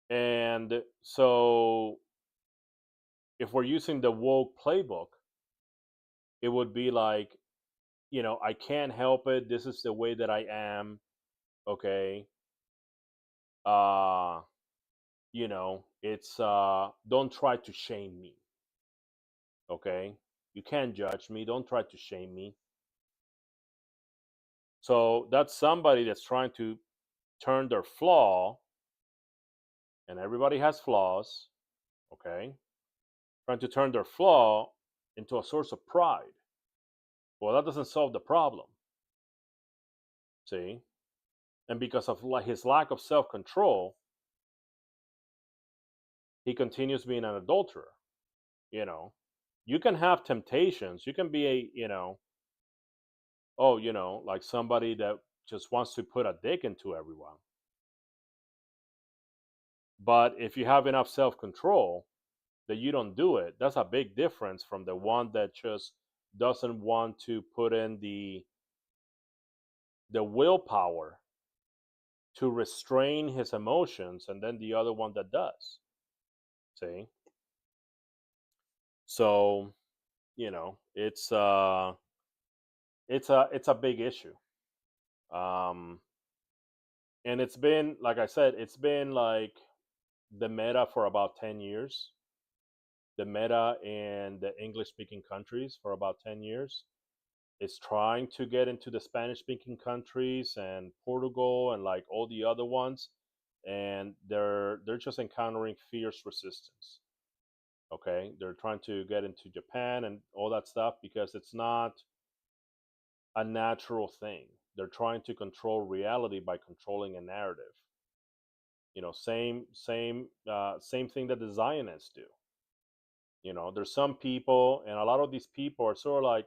[SPEAKER 1] And so if we're using the woke playbook, it would be like, I can't help it. This is the way that I am. Okay. Uh, it's don't try to shame me. Okay. You can't judge me. Don't try to shame me. So that's somebody that's trying to turn their flaw, and everybody has flaws, okay? Trying to turn their flaw into a source of pride. Well, that doesn't solve the problem. See? And because of his lack of self control, he continues being an adulterer. You can have temptations. You can be like somebody that just wants to put a dick into everyone. But if you have enough self control that you don't do it, that's a big difference from the one that just doesn't want to put in the willpower to restrain his emotions, and then the other one that does. See? So, it's a big issue. Um and it's been, like I said, it's been like the meta for about 10 years. The meta in the English speaking countries for about 10 years. It's trying to get into the Spanish speaking countries and Portugal and like all the other ones, and they're just encountering fierce resistance. Okay, they're trying to get into Japan and all that stuff because it's not a natural thing. They're trying to control reality by controlling a narrative. Same thing that the Zionists do. There's some people, and a lot of these people are sort of like,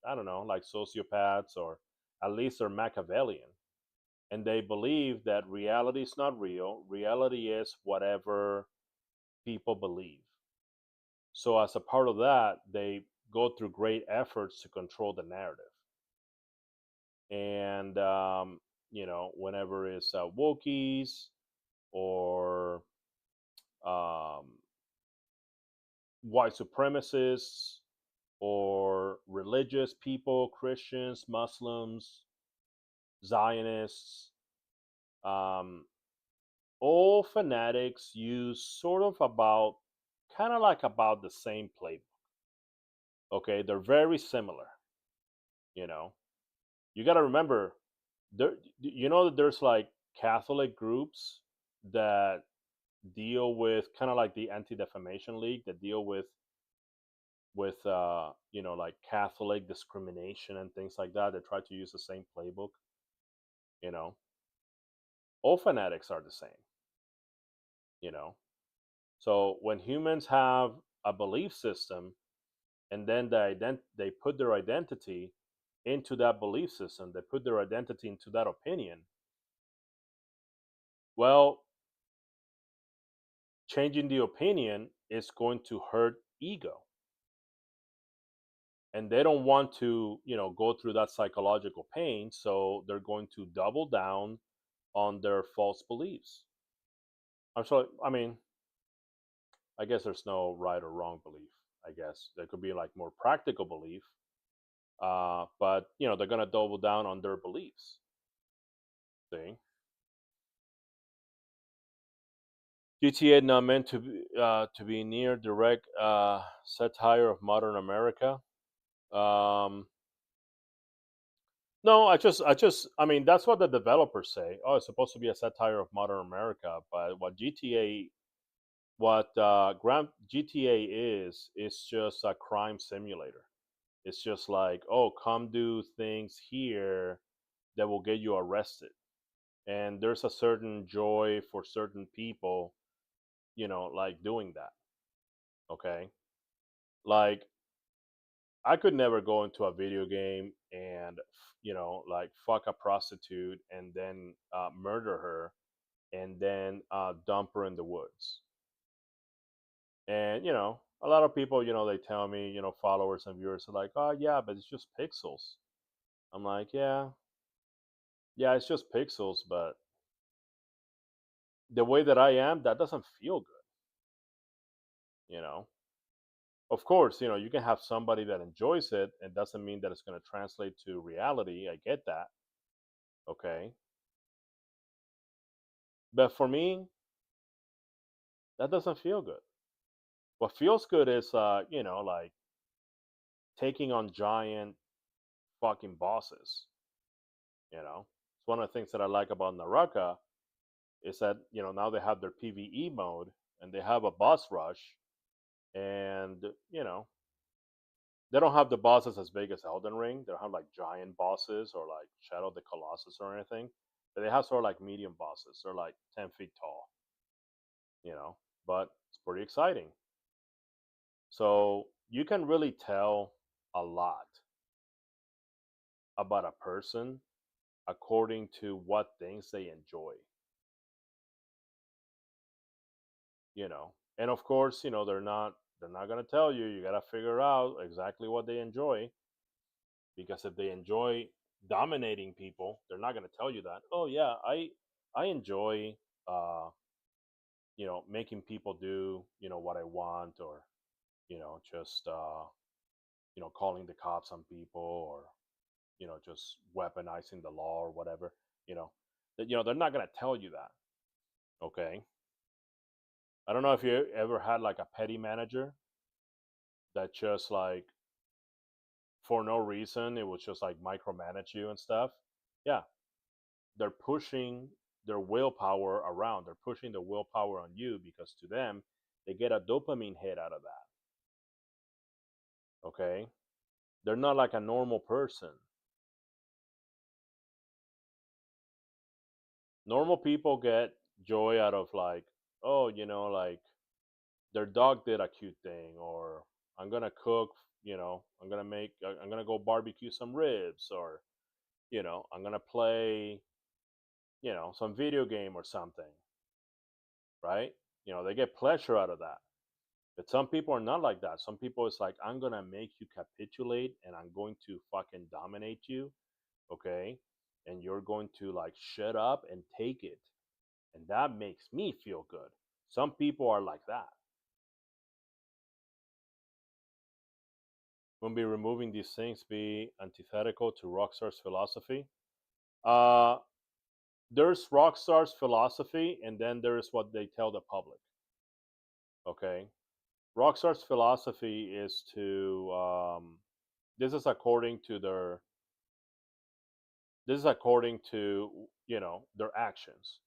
[SPEAKER 1] I don't know, like sociopaths, or at least they're Machiavellian, and they believe that reality is not real. Reality is whatever people believe. So as a part of that, they go through great efforts to control the narrative. And whenever it's wokies or um, white supremacists or religious people, Christians, Muslims, Zionists, um, all fanatics use sort of about, kind of like about the same playbook. Okay, they're very similar. You know, you got to remember, that there's like Catholic groups that deal with, kind of like the Anti Defamation League, that deal with like Catholic discrimination and things like that. They try to use the same playbook. You know, all fanatics are the same. You know, so when humans have a belief system, and then they put their identity into that belief system, they put their identity into that opinion. Well, changing the opinion is going to hurt ego, and they don't want to go through that psychological pain, so they're going to double down on their false beliefs. I mean, I guess there's no right or wrong belief. I guess there could be like more practical belief, but they're gonna double down on their beliefs. See, GTA not meant to be near direct satire of modern America. Um, no, I mean, that's what the developers say. Oh, it's supposed to be a satire of modern America, but what Grand GTA is just a crime simulator. It's just like, oh, come do things here that will get you arrested. And there's a certain joy for certain people, like doing that. Okay. Like, I could never go into a video game and, like fuck a prostitute and then murder her and then dump her in the woods. And, a lot of people, they tell me, followers and viewers are like, oh, yeah, but it's just pixels. I'm like, yeah, yeah, it's just pixels, but the way that I am, that doesn't feel good, you know? Of course, you can have somebody that enjoys it. It doesn't mean that it's going to translate to reality. I get that. Okay. But for me, that doesn't feel good. What feels good is, like taking on giant fucking bosses, It's one of the things that I like about Naraka is that, now they have their PvE mode and they have a boss rush, and, they don't have the bosses as big as Elden Ring. They don't have like giant bosses or like Shadow of the Colossus or anything. But they have sort of like medium bosses. They're like 10 feet tall, you know. But it's pretty exciting. So you can really tell a lot about a person according to what things they enjoy. And of course, they're not going to tell you. You got to figure out exactly what they enjoy, because if they enjoy dominating people, they're not going to tell you that. Oh yeah, I enjoy uh making people do what I want, or just calling the cops on people, or just weaponizing the law or whatever. you know they're not going to tell you that. Okay, I don't know if you ever had like a petty manager that just like, for no reason, it was just like micromanage you and stuff. Yeah, they're pushing their willpower around. They're pushing the willpower on you, because to them, they get a dopamine hit out of that. Okay, they're not like a normal person. Normal people get joy out of like, oh, like their dog did a cute thing, or I'm gonna cook, I'm gonna go barbecue some ribs, or I'm gonna play, some video game or something, right? They get pleasure out of that. But some people are not like that. Some people, it's like, I'm gonna make you capitulate, and I'm going to fucking dominate you, okay? And you're going to like shut up and take it, and that makes me feel good. Some people are like that. When be removing these things be antithetical to Rockstar's philosophy? Uh, there's Rockstar's philosophy, and then there's what they tell the public. Okay, Rockstar's philosophy is to this is according to their this is according to their actions.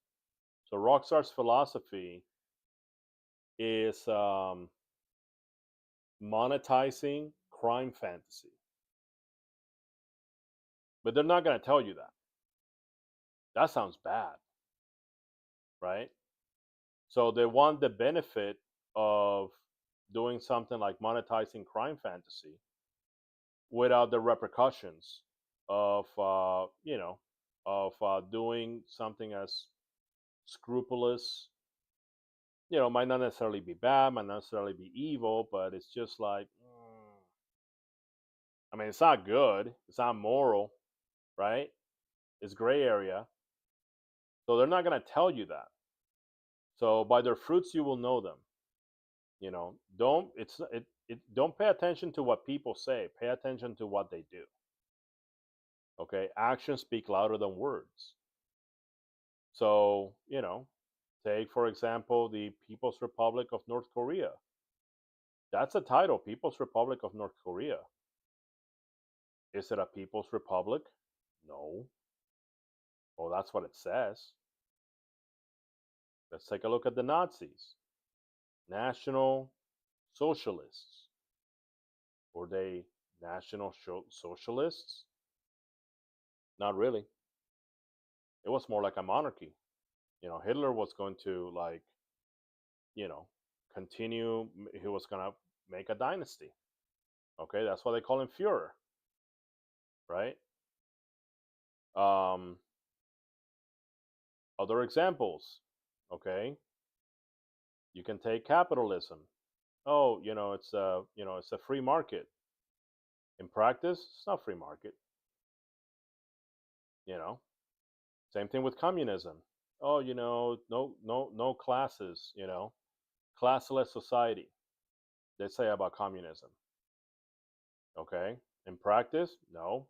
[SPEAKER 1] So Rockstar's philosophy is monetizing crime fantasy, but they're not going to tell you that. That sounds bad, right? So they want the benefit of doing something like monetizing crime fantasy without the repercussions of doing something as scrupulous. Might not necessarily be bad, might not necessarily be evil, but it's just like, I mean, it's not good, it's not moral, right? It's gray area. So they're not going to tell you that. So by their fruits you will know them. Don't pay attention to what people say, pay attention to what they do. Okay, actions speak louder than words. So take for example the People's Republic of North Korea. That's a title, People's Republic of North Korea. Is it a People's Republic? No. Well, that's what it says. Let's take a look at the Nazis. National Socialists. Were they National Socialists? Not really. It was more like a monarchy. Hitler was going to like, you know, continue. He was going to make a dynasty. Okay, that's why they call him Führer, right? Um, Other examples, okay? You can take capitalism. Oh, it's a free market. In practice, it's not free market. You know, Same thing with communism. Oh, no classes. Classless society. They say about communism. Okay, in practice, no,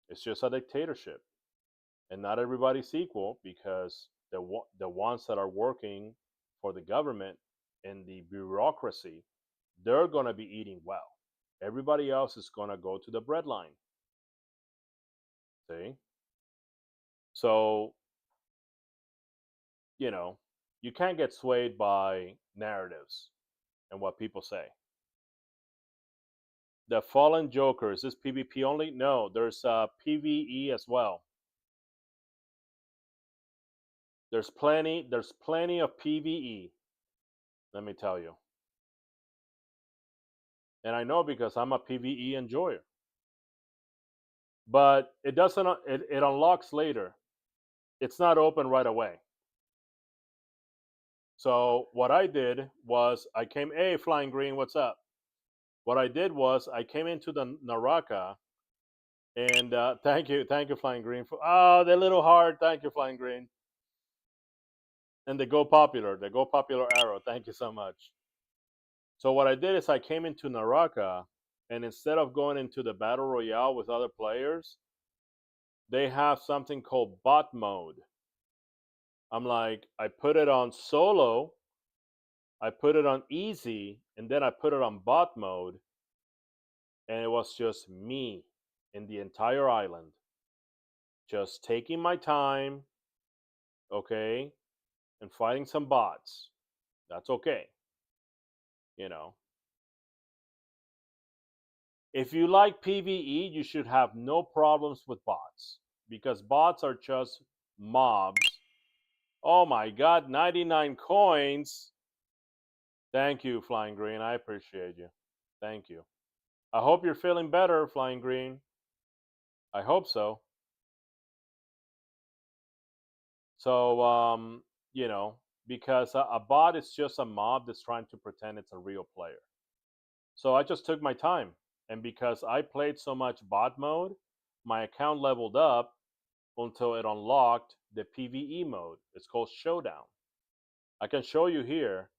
[SPEAKER 1] it's just a dictatorship, and not everybody's equal, because the ones that are working for the government and the bureaucracy, they're gonna be eating well. Everybody else is gonna go to the breadline. See, so you know you can't get swayed by narratives and what people say. The Fallen Joker, is this PvP only? No, there's PvE as well. There's plenty of PvE. Let me tell you, and I know because I'm a PvE enjoyer. But it doesn't. It unlocks later. It's not open right away. So what I did was I came, hey, Flying Green, what's up? What I did was I came into the Naraka, and thank you, Flying Green, for the little heart. Thank you, Flying Green, and the Go Popular arrow. Thank you so much. So what I did is I came into Naraka, and instead of going into the battle royale with other players, they have something called bot mode. I'm like, I put it on solo, I put it on easy, and then I put it on bot mode, and it was just me in the entire island, just taking my time, okay, and fighting some bots. That's okay, you know. If you like PvE, you should have no problems with bots because bots are just mobs. Oh my god, 99 coins. Thank you, Flying Green. I appreciate you. Thank you. I hope you're feeling better, Flying Green. I hope so. So, you know, because a bot is just a mob that's trying to pretend it's a real player. So I just took my time. And because I played so much bot mode, my account leveled up until it unlocked the PvE mode. It's called Showdown. I can show you here.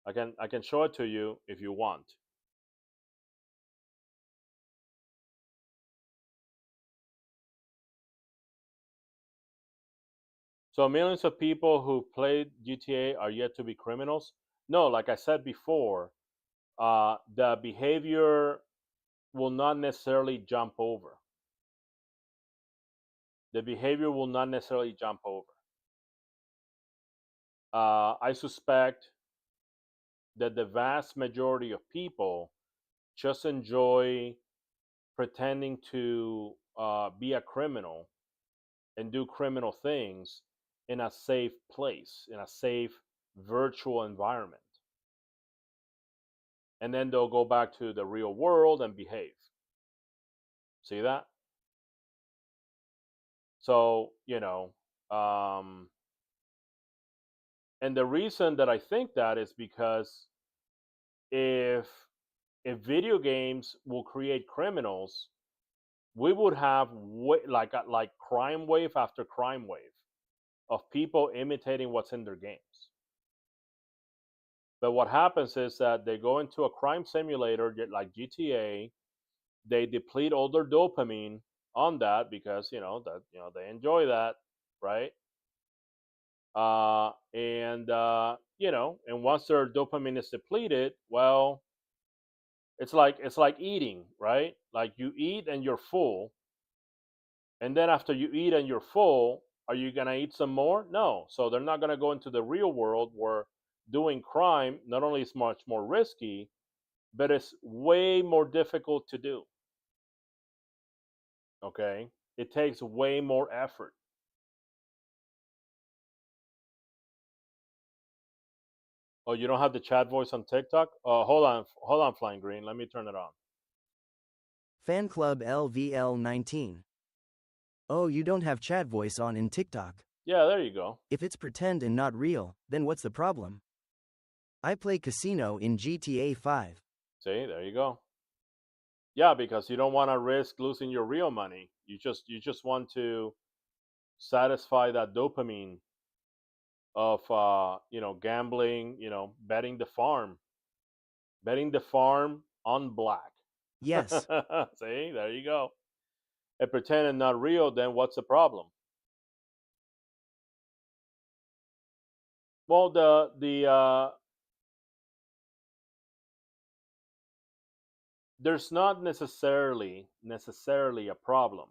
[SPEAKER 1] I can show it to you if you want. So millions of people who played GTA are yet to be criminals. No, like I said before, the behavior will not necessarily jump over. The behavior will not necessarily jump over. I suspect that the vast majority of people just enjoy pretending to be a criminal and do criminal things in a safe place, in a safe virtual environment. And then they'll go back to the real world and behave. See that? So, and the reason that I think that is because if video games will create criminals, we would have like crime wave after crime wave of people imitating what's in their games. But what happens is that they go into a crime simulator like GTA, they deplete all their dopamine on that because they enjoy that, right? And once their dopamine is depleted, well, it's like eating, right? Like you eat and you're full, and then after you eat and you're full, are you gonna eat some more? No. So they're not gonna go into the real world where doing crime not only is much more risky, but it's way more difficult to do. Okay, it takes way more effort. Oh, you don't have the chat voice on TikTok? Hold on, Flying Green. Let me turn it on.
[SPEAKER 4] Fan Club LVL19. Oh, you don't have chat voice on in TikTok.
[SPEAKER 1] Yeah, there you go.
[SPEAKER 4] If it's pretend and not real, then what's the problem? I play casino in GTA 5.
[SPEAKER 1] See, there you go. Yeah, because you don't want to risk losing your real money. You just want to satisfy that dopamine of gambling, betting the farm on black.
[SPEAKER 4] Yes,
[SPEAKER 1] See, there you go. And pretend and not real, then what's the problem? Well, the there's not necessarily a problem.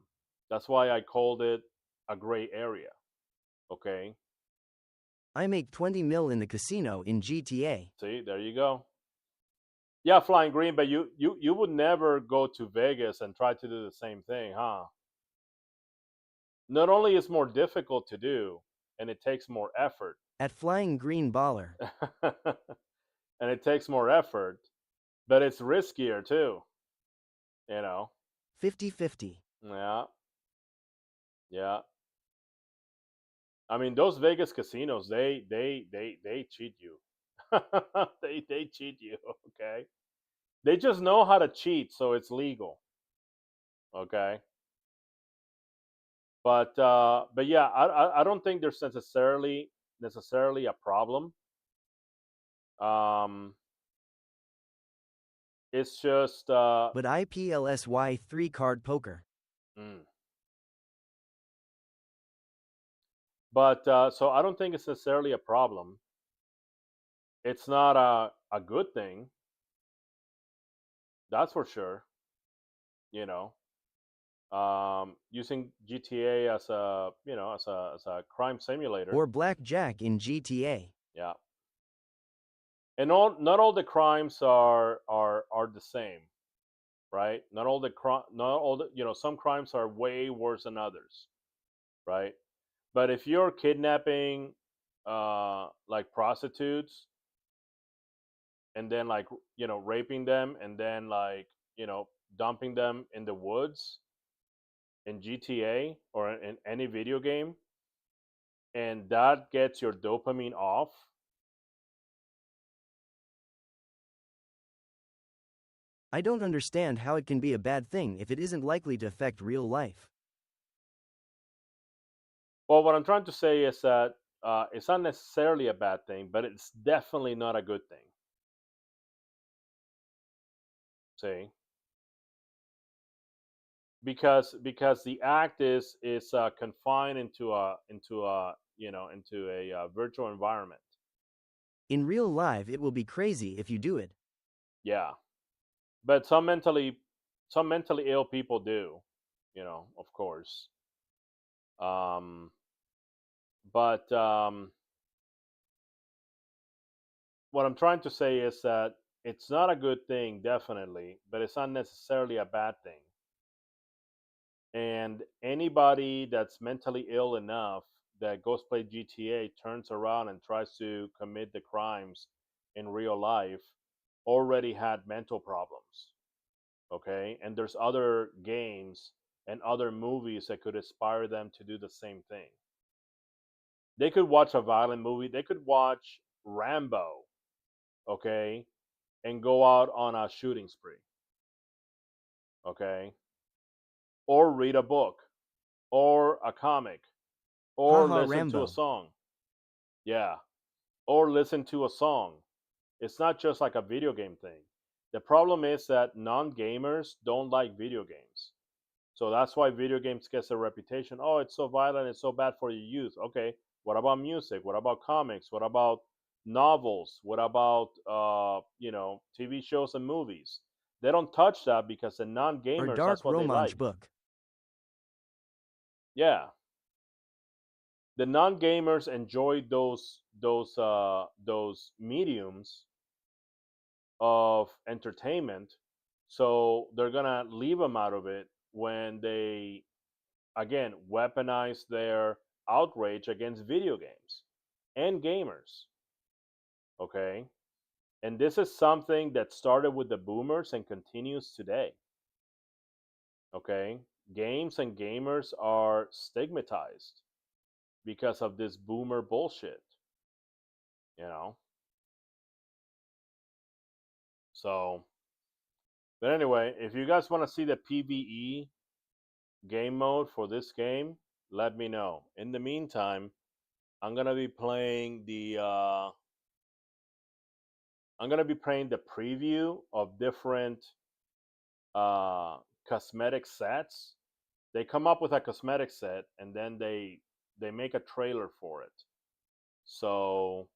[SPEAKER 1] That's why I called it a gray area. Okay.
[SPEAKER 4] I make 20 mil in the casino in GTA.
[SPEAKER 1] See, there you go. Yeah, Flying Green, but you would never go to Vegas and try to do the same thing, huh? Not only is more difficult to do, and it takes more effort,
[SPEAKER 4] At Flying Green Baller.
[SPEAKER 1] and it takes more effort, but it's riskier too. You know.
[SPEAKER 4] 50-50.
[SPEAKER 1] Yeah. Yeah. I mean, those Vegas casinos, they cheat you. They cheat you. Okay, they just know how to cheat, so it's legal. Okay, but yeah, I don't think there's necessarily a problem. Um, it's just
[SPEAKER 4] But IPLSY 3 card poker.
[SPEAKER 1] mm. But so I don't think it's necessarily a problem. It's not a good thing, that's for sure. You know, using GTA as a as a crime simulator.
[SPEAKER 4] Or blackjack in GTA.
[SPEAKER 1] Yeah, and not all the crimes are the same, right? Not all the some crimes are way worse than others, right? But if you're kidnapping like prostitutes and then like raping them and then like dumping them in the woods in GTA or in any video game, and that gets your dopamine off.
[SPEAKER 4] I don't understand how it can be a bad thing if it isn't likely to affect real life.
[SPEAKER 1] Well, what I'm trying to say is that it's not necessarily a bad thing, but it's definitely not a good thing. See, because the act is confined into a virtual environment.
[SPEAKER 4] In real life, it will be crazy if you do it.
[SPEAKER 1] Yeah, but some mentally ill people do, of course. Um, but what I'm trying to say is that it's not a good thing, definitely, but it's not necessarily a bad thing. And anybody that's mentally ill enough that goes play GTA turns around and tries to commit the crimes in real life already had mental problems. Okay, and there's other games and other movies that could inspire them to do the same thing. They could watch a violent movie. They could watch Rambo, okay, and go out on a shooting spree, okay, or read a book, or a comic, or
[SPEAKER 4] Haha
[SPEAKER 1] listen to a
[SPEAKER 4] Rambo.
[SPEAKER 1] song. Yeah, or listen to a song. It's not just like a video game thing. The problem is that non gamers don't like video games. So that's why video games gets a reputation. Oh, it's so violent, it's so bad for your youth. Okay, what about music? What about comics? What about novels? What about TV shows and movies? They don't touch that because the non
[SPEAKER 4] Or
[SPEAKER 1] gamers
[SPEAKER 4] dark
[SPEAKER 1] that's what they
[SPEAKER 4] romance
[SPEAKER 1] like.
[SPEAKER 4] book.
[SPEAKER 1] Yeah, the non gamers enjoy those mediums of entertainment, so they're gonna leave them out of it when they again weaponize their outrage against video games and gamers. Okay, and this is something that started with the boomers and continues today. Okay, games and gamers are stigmatized because of this boomer bullshit, you know. So but anyway, if you guys want to see the PvE game mode for this game, let me know. In the meantime, I'm gonna be playing the preview of different uh, cosmetic sets. They come up with a cosmetic set and then they make a trailer for it. So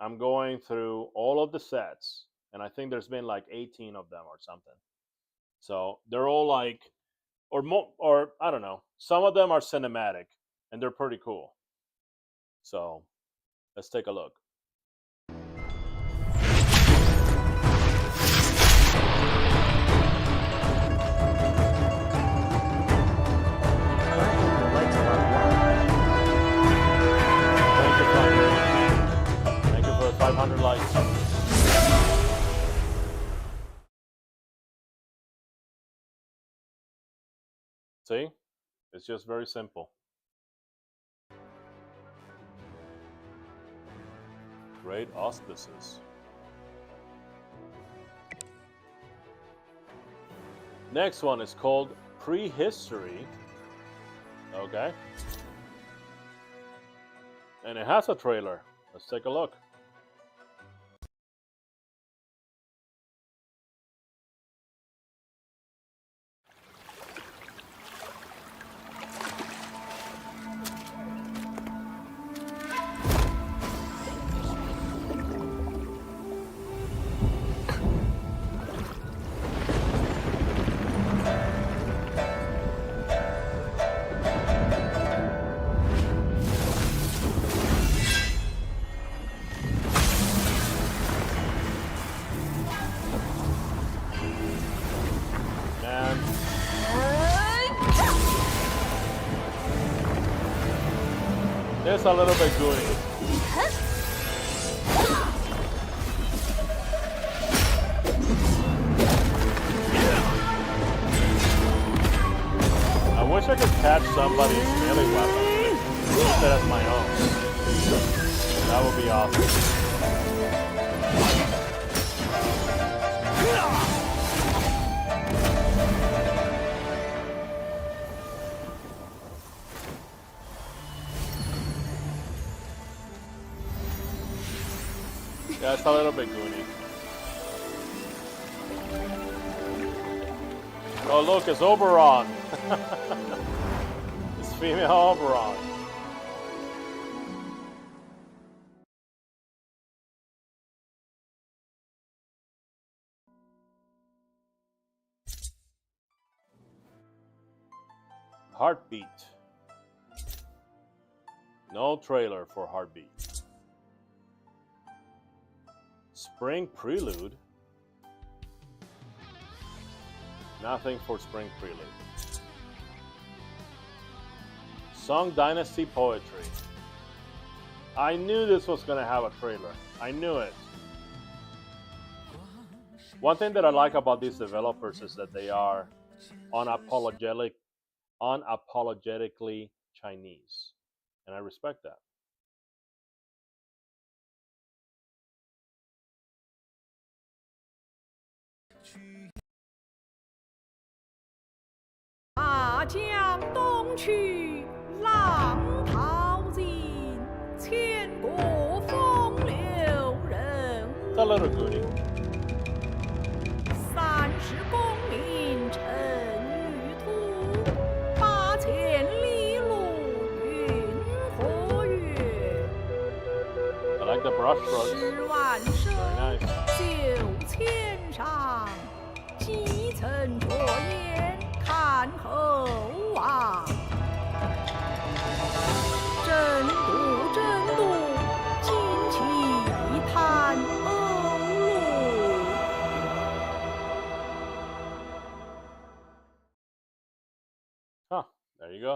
[SPEAKER 1] I'm going through all of the sets, and I think there's been like 18 of them or something. So they're all like, or I don't know. Some of them are cinematic, and they're pretty cool. So let's take a look.
[SPEAKER 4] The lights about one.
[SPEAKER 1] Thank you, Frank. Thank you for the 500 likes. See, it's just very simple. Great auspices. Next one is called Prehistory. Okay. And it has a trailer. Let's take a look. It's a little bit goony. I wish I could catch somebody's melee weapon instead of my own. That would be awesome. Yeah, it's a little bit goony. Oh look, it's Oberon. It's female Oberon. Heartbeat. No trailer for Heartbeat. Spring Prelude. Nothing for Spring Prelude. Song Dynasty Poetry. I knew this was going to have a trailer. I knew it. One thing that I like about these developers is that they are unapologetically Chinese. And I respect that.
[SPEAKER 8] It's
[SPEAKER 1] a little goody. I like the brush strokes. Very nice.
[SPEAKER 8] 看后望，真度真度，旌旗探欧陆。
[SPEAKER 1] Huh, there you go.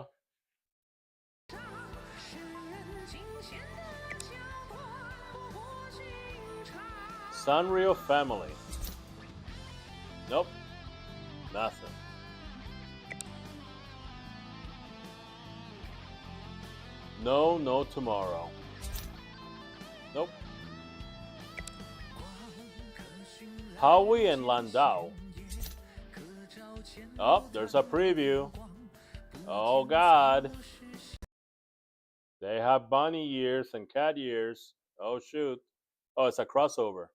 [SPEAKER 1] Sanrio Family. Nope. Nothing. No tomorrow. Nope. Howie and Landau. Oh, there's a preview. Oh God. They have bunny ears and cat ears. Oh shoot. Oh, it's a crossover.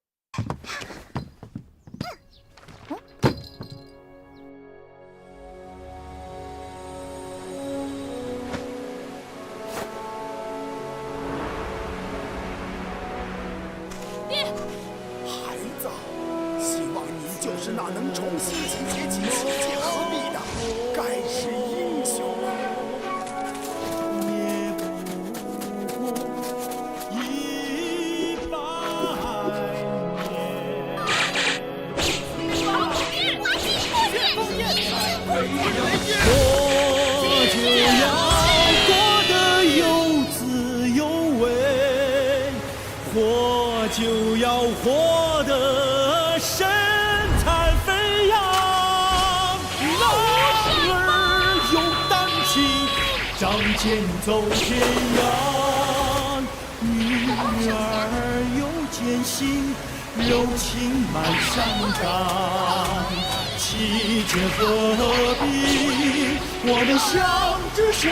[SPEAKER 7] 仗剑走天涯，女儿有心，柔情满商场。期间何必我们相知相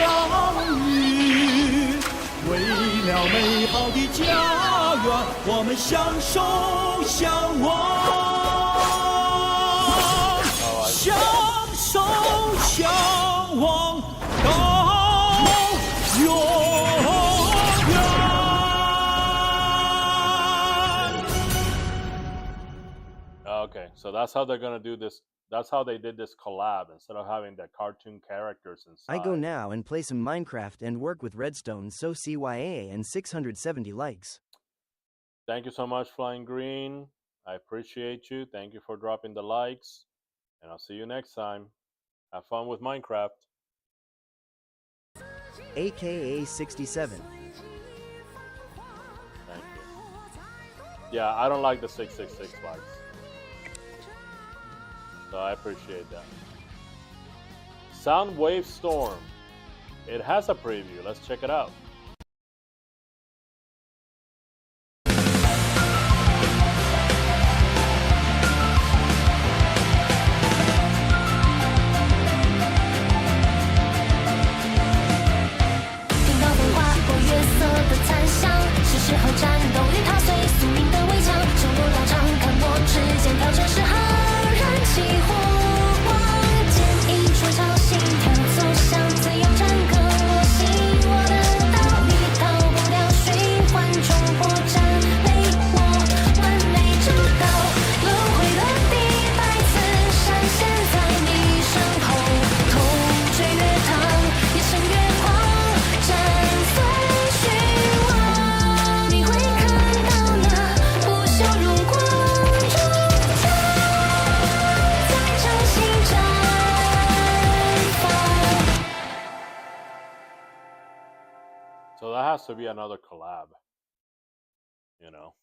[SPEAKER 7] 遇？为了美好的家园，我们相守相望，相守相望到永远。
[SPEAKER 1] Okay, so that's how they're gonna do this. That's how they did this collab instead of having the cartoon characters inside.
[SPEAKER 4] I go now and play some Minecraft and work with Redstone, so CYA and 670 likes.
[SPEAKER 1] Thank you so much, Flying Green. I appreciate you. Thank you for dropping the likes. And I'll see you next time. Have fun with Minecraft.
[SPEAKER 4] AKA 67.
[SPEAKER 1] Thank you. Yeah, I don't like the 666 likes. So I appreciate that. Soundwave Storm. It has a preview. Let's check it out. So that has to be another collab, you know.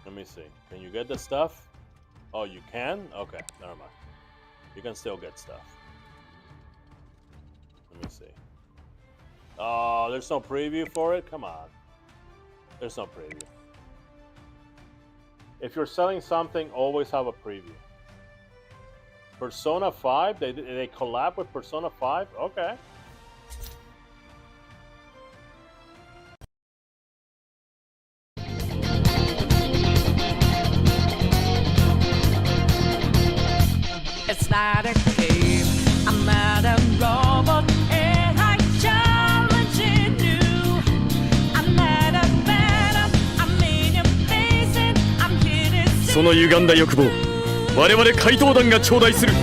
[SPEAKER 1] Let me see. Can you get the stuff? Oh, you can? Okay, never mind. You can still get stuff. Let me see. Oh, there's no preview for it? Come on. There's no preview. If you're selling something, always have a preview. Persona 5? They collab with Persona 5? Okay.
[SPEAKER 8] It's not a game, I'm not a robot, and I challenge you. I'm not a man, I'm in your face, and I'm here to see.
[SPEAKER 9] その歪んだ欲望、我々怪盗団が頂戴する。
[SPEAKER 10] ど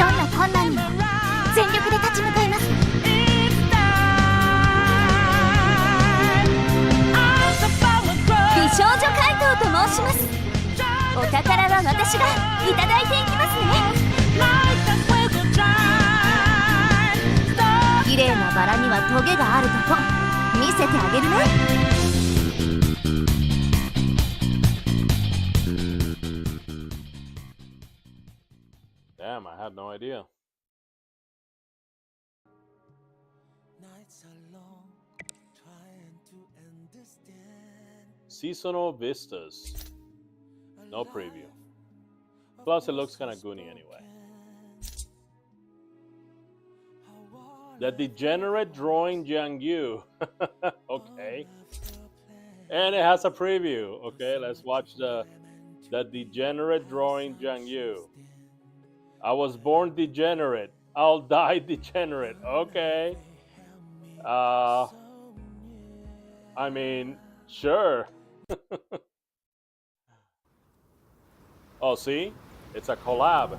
[SPEAKER 10] んな困難にも全力で立ち向かいます。美少女怪盗と申します。お宝は私がいただいていきますね。綺麗なバラにはトゲがあるとこ見せてあげるね。
[SPEAKER 1] Damn, I had no idea. Seasonal Vistas. No preview. Plus, it looks kind of goony anyway. The Degenerate Drawing Jiang Yu. Okay. And it has a preview. Okay, let's watch the Degenerate Drawing Jiang Yu. I was born degenerate. I'll die degenerate. Okay. I mean, sure. Oh, see? It's a collab.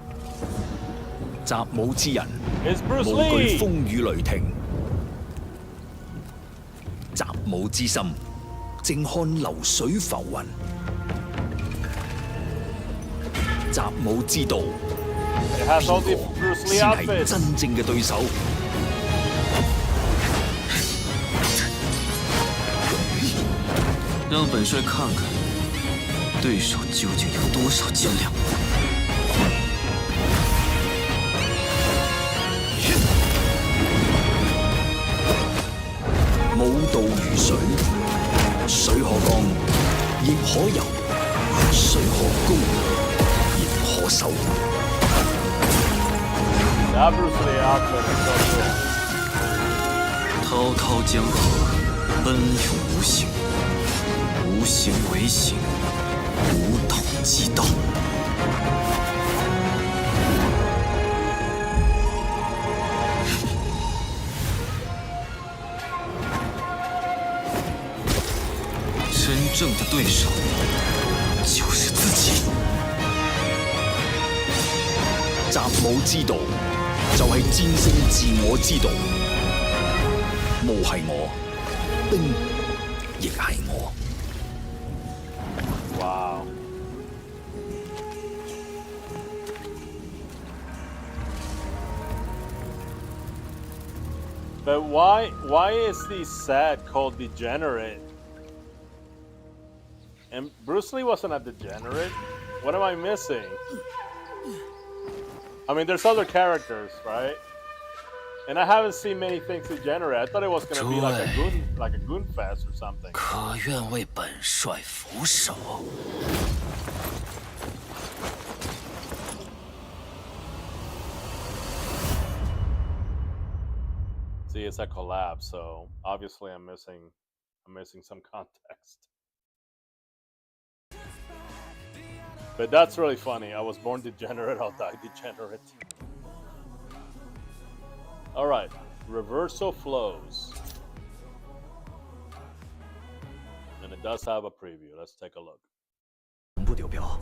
[SPEAKER 11] 習武之人，
[SPEAKER 1] It's Bruce
[SPEAKER 11] 無懼
[SPEAKER 1] Lee.
[SPEAKER 11] 風雨雷霆。習武之心，靜看流水浮雲。習武之道，
[SPEAKER 1] It has all the Bruce Lee
[SPEAKER 11] 先係
[SPEAKER 1] outfits.
[SPEAKER 11] 真正嘅對手。
[SPEAKER 12] 让本帅看看，对手究竟有多少斤两。
[SPEAKER 11] 舞蹈如水，水可乾亦可游，水可高亦可收。
[SPEAKER 1] That Bruce Lee outfit is so cool.
[SPEAKER 5] 滔滔江河，奔涌无形，无形为形，无统即道。真正的对手就是自己。
[SPEAKER 11] 習武之道就係戰勝自我之道。霧係我，冰亦係我。
[SPEAKER 1] Wow. But why is the set called Degenerate? And Bruce Lee wasn't a degenerate? What am I missing? I mean, there's other characters, right? And I haven't seen many things degenerate. I thought it was gonna be like a goon fest or something.
[SPEAKER 5] 可愿为本帅俯首？
[SPEAKER 1] See, it's a collab, so obviously I'm missing some context. But that's really funny. I was born degenerate, I'll die degenerate. Alright, reversal flows. And it does have a preview. Let's take a look.
[SPEAKER 5] 不丢标，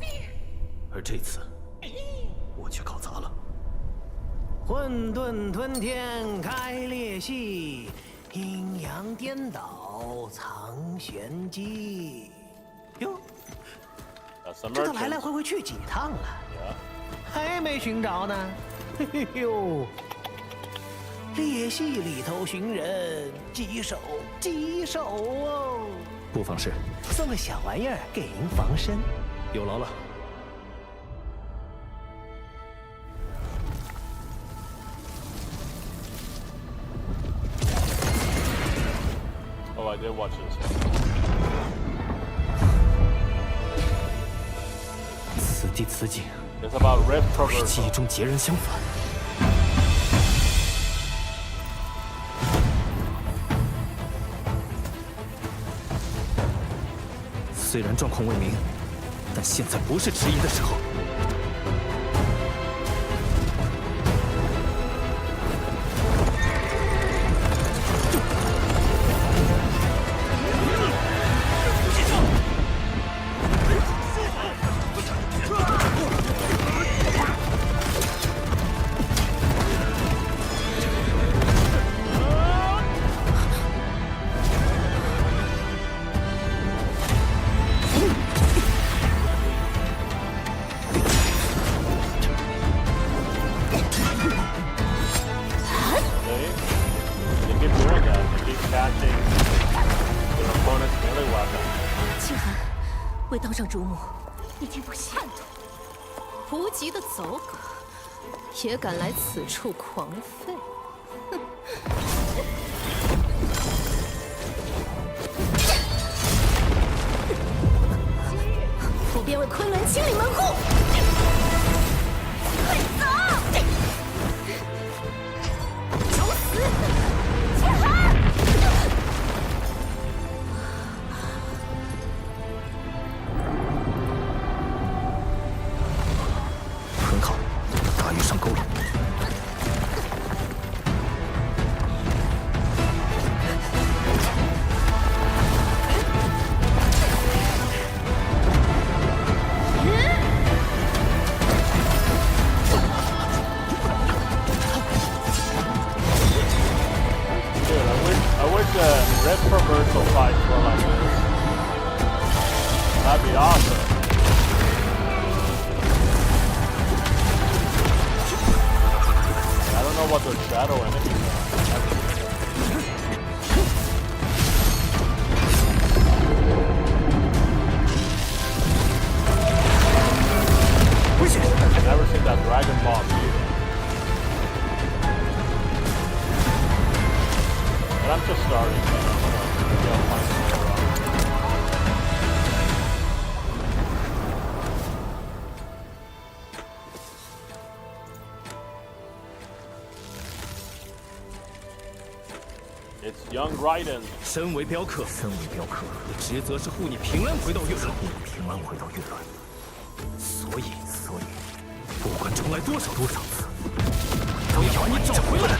[SPEAKER 5] 而这次我却搞砸了。
[SPEAKER 12] 混沌吞天开裂隙，阴阳颠倒藏玄机。哟，这都来回去几趟了，还没寻着呢。嘿呦，裂隙里头寻人，棘手哦！
[SPEAKER 5] 不妨事，
[SPEAKER 12] 送个小玩意儿给您防身。
[SPEAKER 5] 有劳了。
[SPEAKER 1] Oh, I did watch this.
[SPEAKER 5] 此地此景，
[SPEAKER 1] It's about rift
[SPEAKER 5] 都是记忆
[SPEAKER 1] traversal.
[SPEAKER 5] 中截然相反。虽然状况未明，但现在不是迟疑的时候。
[SPEAKER 10] 未当上主母，已经不行。无极的走狗，也敢来此处狂吠？哼！我便为昆仑清理门户。快走！找死！切寒！
[SPEAKER 5] 很好，大鱼上钩了。
[SPEAKER 1] I wish the red reversal fights were like this. That'd be awesome. I don't know what the shadow enemies are. I've never seen that Dragon Ball either. But I'm just starting. It's young Raiden。
[SPEAKER 11] 身为镖客，我的职责是护你平安回到月轮。所以，不管重来多少次，都要把你找回来。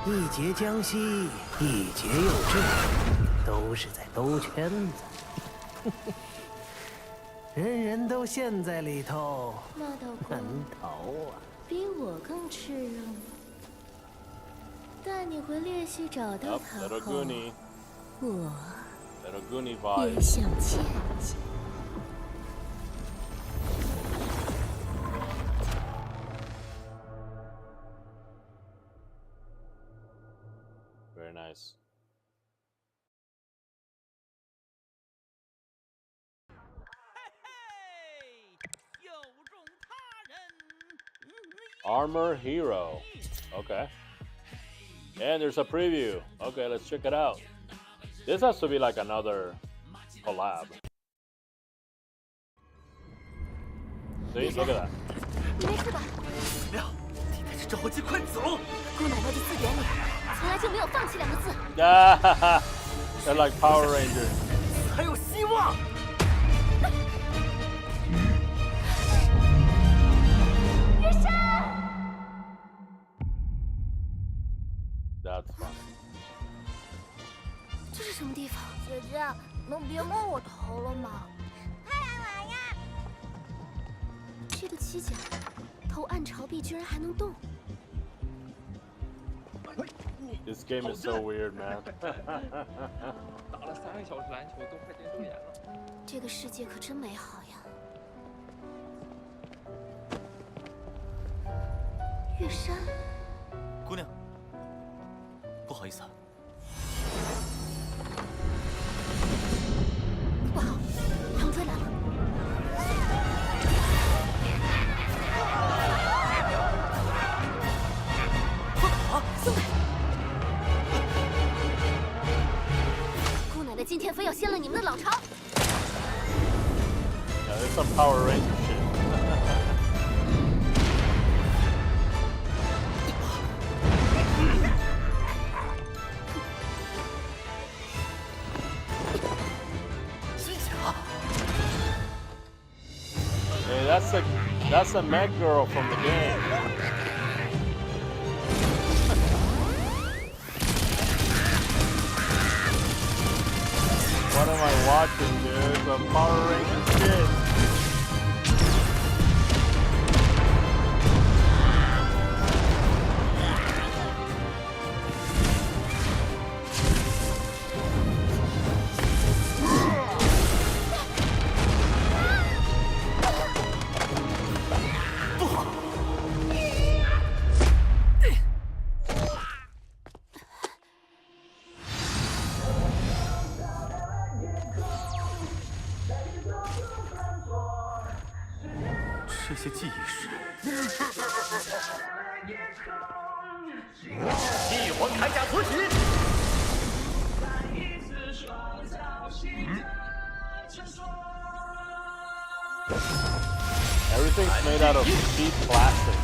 [SPEAKER 12] 一劫江西，一劫又阵，都是在兜圈子。人人都陷在里头，
[SPEAKER 10] 那道
[SPEAKER 12] 难
[SPEAKER 10] 光
[SPEAKER 12] 逃啊！
[SPEAKER 10] 比我更炽热。带你回裂隙找到他后，我也想见见。
[SPEAKER 1] Very nice. Armor Hero. Okay. And there's a preview. Okay, let's check it out. This has to be like another collab. See, look at that.
[SPEAKER 10] 你没事吧？
[SPEAKER 5] 亮，你带着着急快走！
[SPEAKER 10] 姑奶奶的字典里从来就没有放弃2个字。
[SPEAKER 1] They're like Power Rangers.
[SPEAKER 5] 还有希望。
[SPEAKER 10] 月山。
[SPEAKER 1] That's funny.
[SPEAKER 10] 这是什么地方？姐姐，能别摸我头了吗？快来玩呀！这个机甲，头按朝壁居然还能动。
[SPEAKER 1] This game is so weird, man.
[SPEAKER 13] 打了3个小时篮球，都快见对眼了。
[SPEAKER 10] 这个世界可真美好呀！月山，
[SPEAKER 5] 姑娘，不好意思啊。
[SPEAKER 10] 不好，他们追来了！松开！姑奶奶今天非要掀了你们的老巢！
[SPEAKER 1] Yeah, there's some Power Ranger shit. Hey, that's the Meg girl from the game. What am I watching, dude? Some Power Ranger shit. Everything's made out of cheap plastic.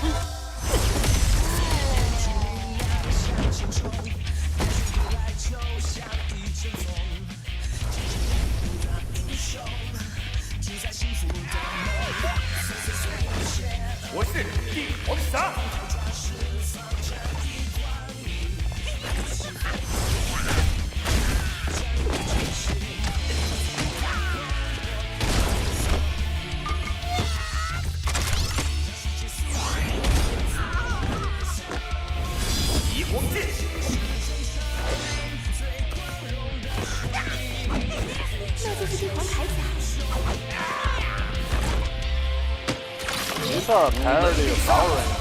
[SPEAKER 1] are a parody of Power Rangers.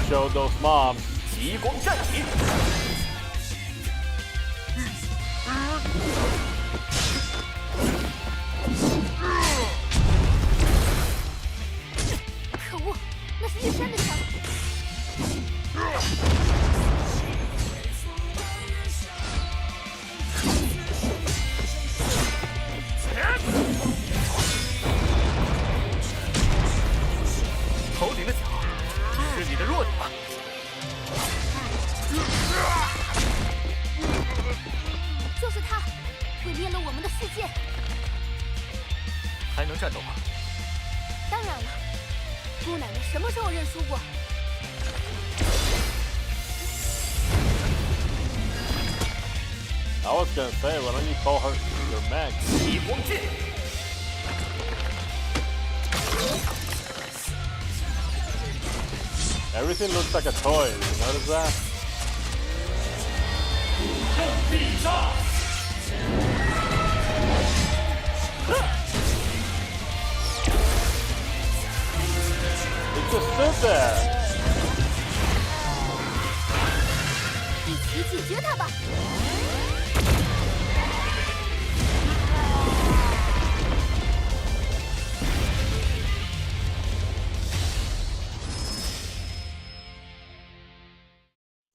[SPEAKER 1] Show those mobs.
[SPEAKER 5] 极光战体。
[SPEAKER 10] 可恶，那是玉山的枪。
[SPEAKER 5] 头顶的角是你的弱点吧？
[SPEAKER 10] 就是他，毁灭了我们的世界。
[SPEAKER 5] 还能战斗吗？
[SPEAKER 10] 当然了，姑奶奶什么时候认输过？
[SPEAKER 1] I was gonna say, why don't you call her your Meg?
[SPEAKER 5] 极光剑。
[SPEAKER 1] Everything looks like a toy. You notice that?
[SPEAKER 5] 阵必杀。
[SPEAKER 1] It just stood there.
[SPEAKER 10] 一起解决他吧！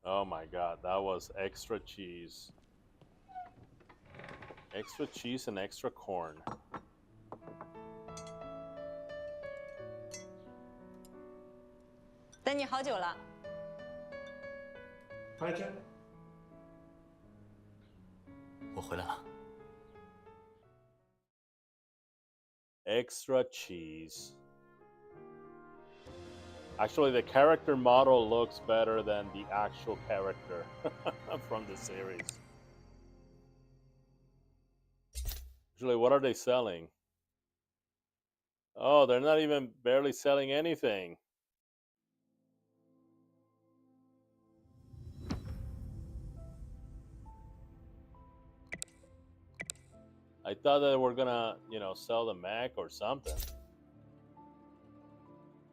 [SPEAKER 1] Oh my god, that was extra cheese. Extra cheese and extra corn.
[SPEAKER 14] 等你好久了。
[SPEAKER 7] 拍着。
[SPEAKER 5] 我回来了。
[SPEAKER 1] Extra cheese. Actually, the character model looks better than the actual character from the series. Usually, what are they selling? Oh, they're not even barely selling anything. I thought that we're gonna, sell the Mac or something.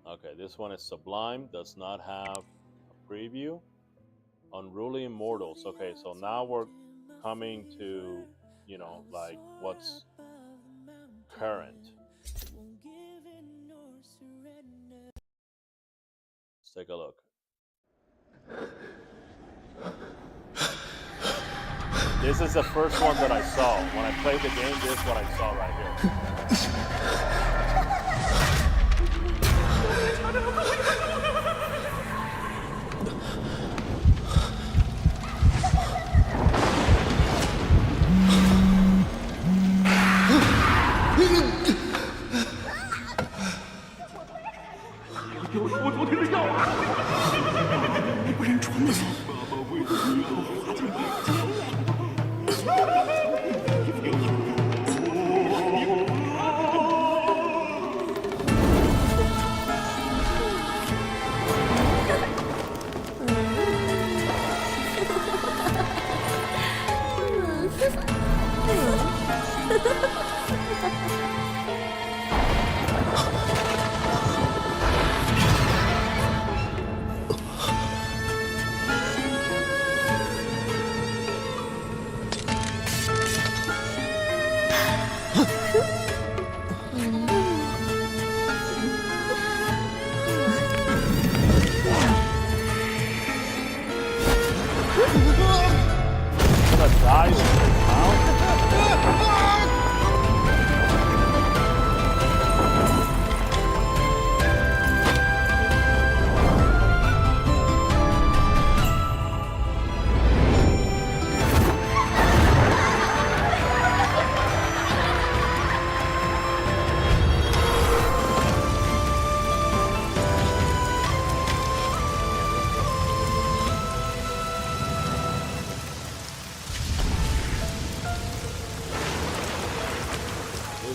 [SPEAKER 1] Okay, this one is Sublime, does not have a preview. Unruly Immortals. Okay, so now we're coming to, like what's current. Let's take a look. This is the first one that I saw. When I played the game, this is what I saw right here.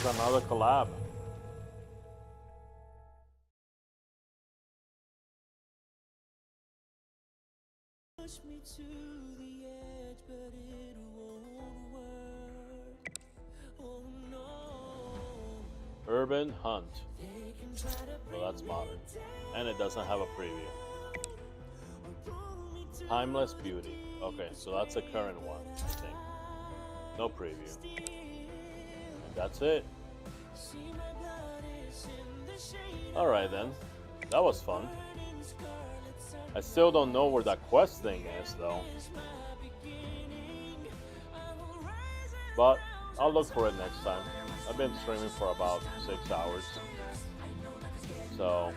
[SPEAKER 1] Another collab. Urban Hunt. Well, that's modern. And it doesn't have a preview. Timeless Beauty. Okay, so that's the current one, I think. No preview. And that's it. Alright then. That was fun. I still don't know where that quest thing is though. But I'll look for it next time. I've been streaming for about 6 hours. So,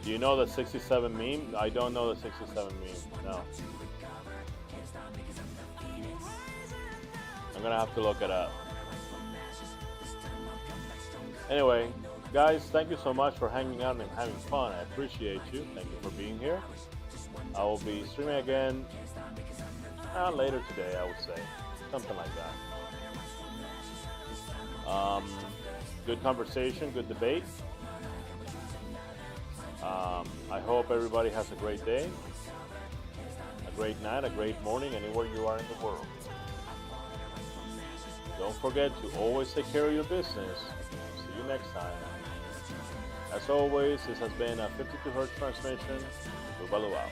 [SPEAKER 1] do you know the 67 meme? I don't know the 67 meme. No. I'm gonna have to look it up. Anyway, guys, thank you so much for hanging out and having fun. I appreciate you. Thank you for being here. I will be streaming again later today, I would say. Something like that. Good conversation, good debate. I hope everybody has a great day, a great night, a great morning, anywhere you are in the world. Don't forget to always take care of your business. See you next time. As always, this has been a 52 Hz transmission. Tuvalu out.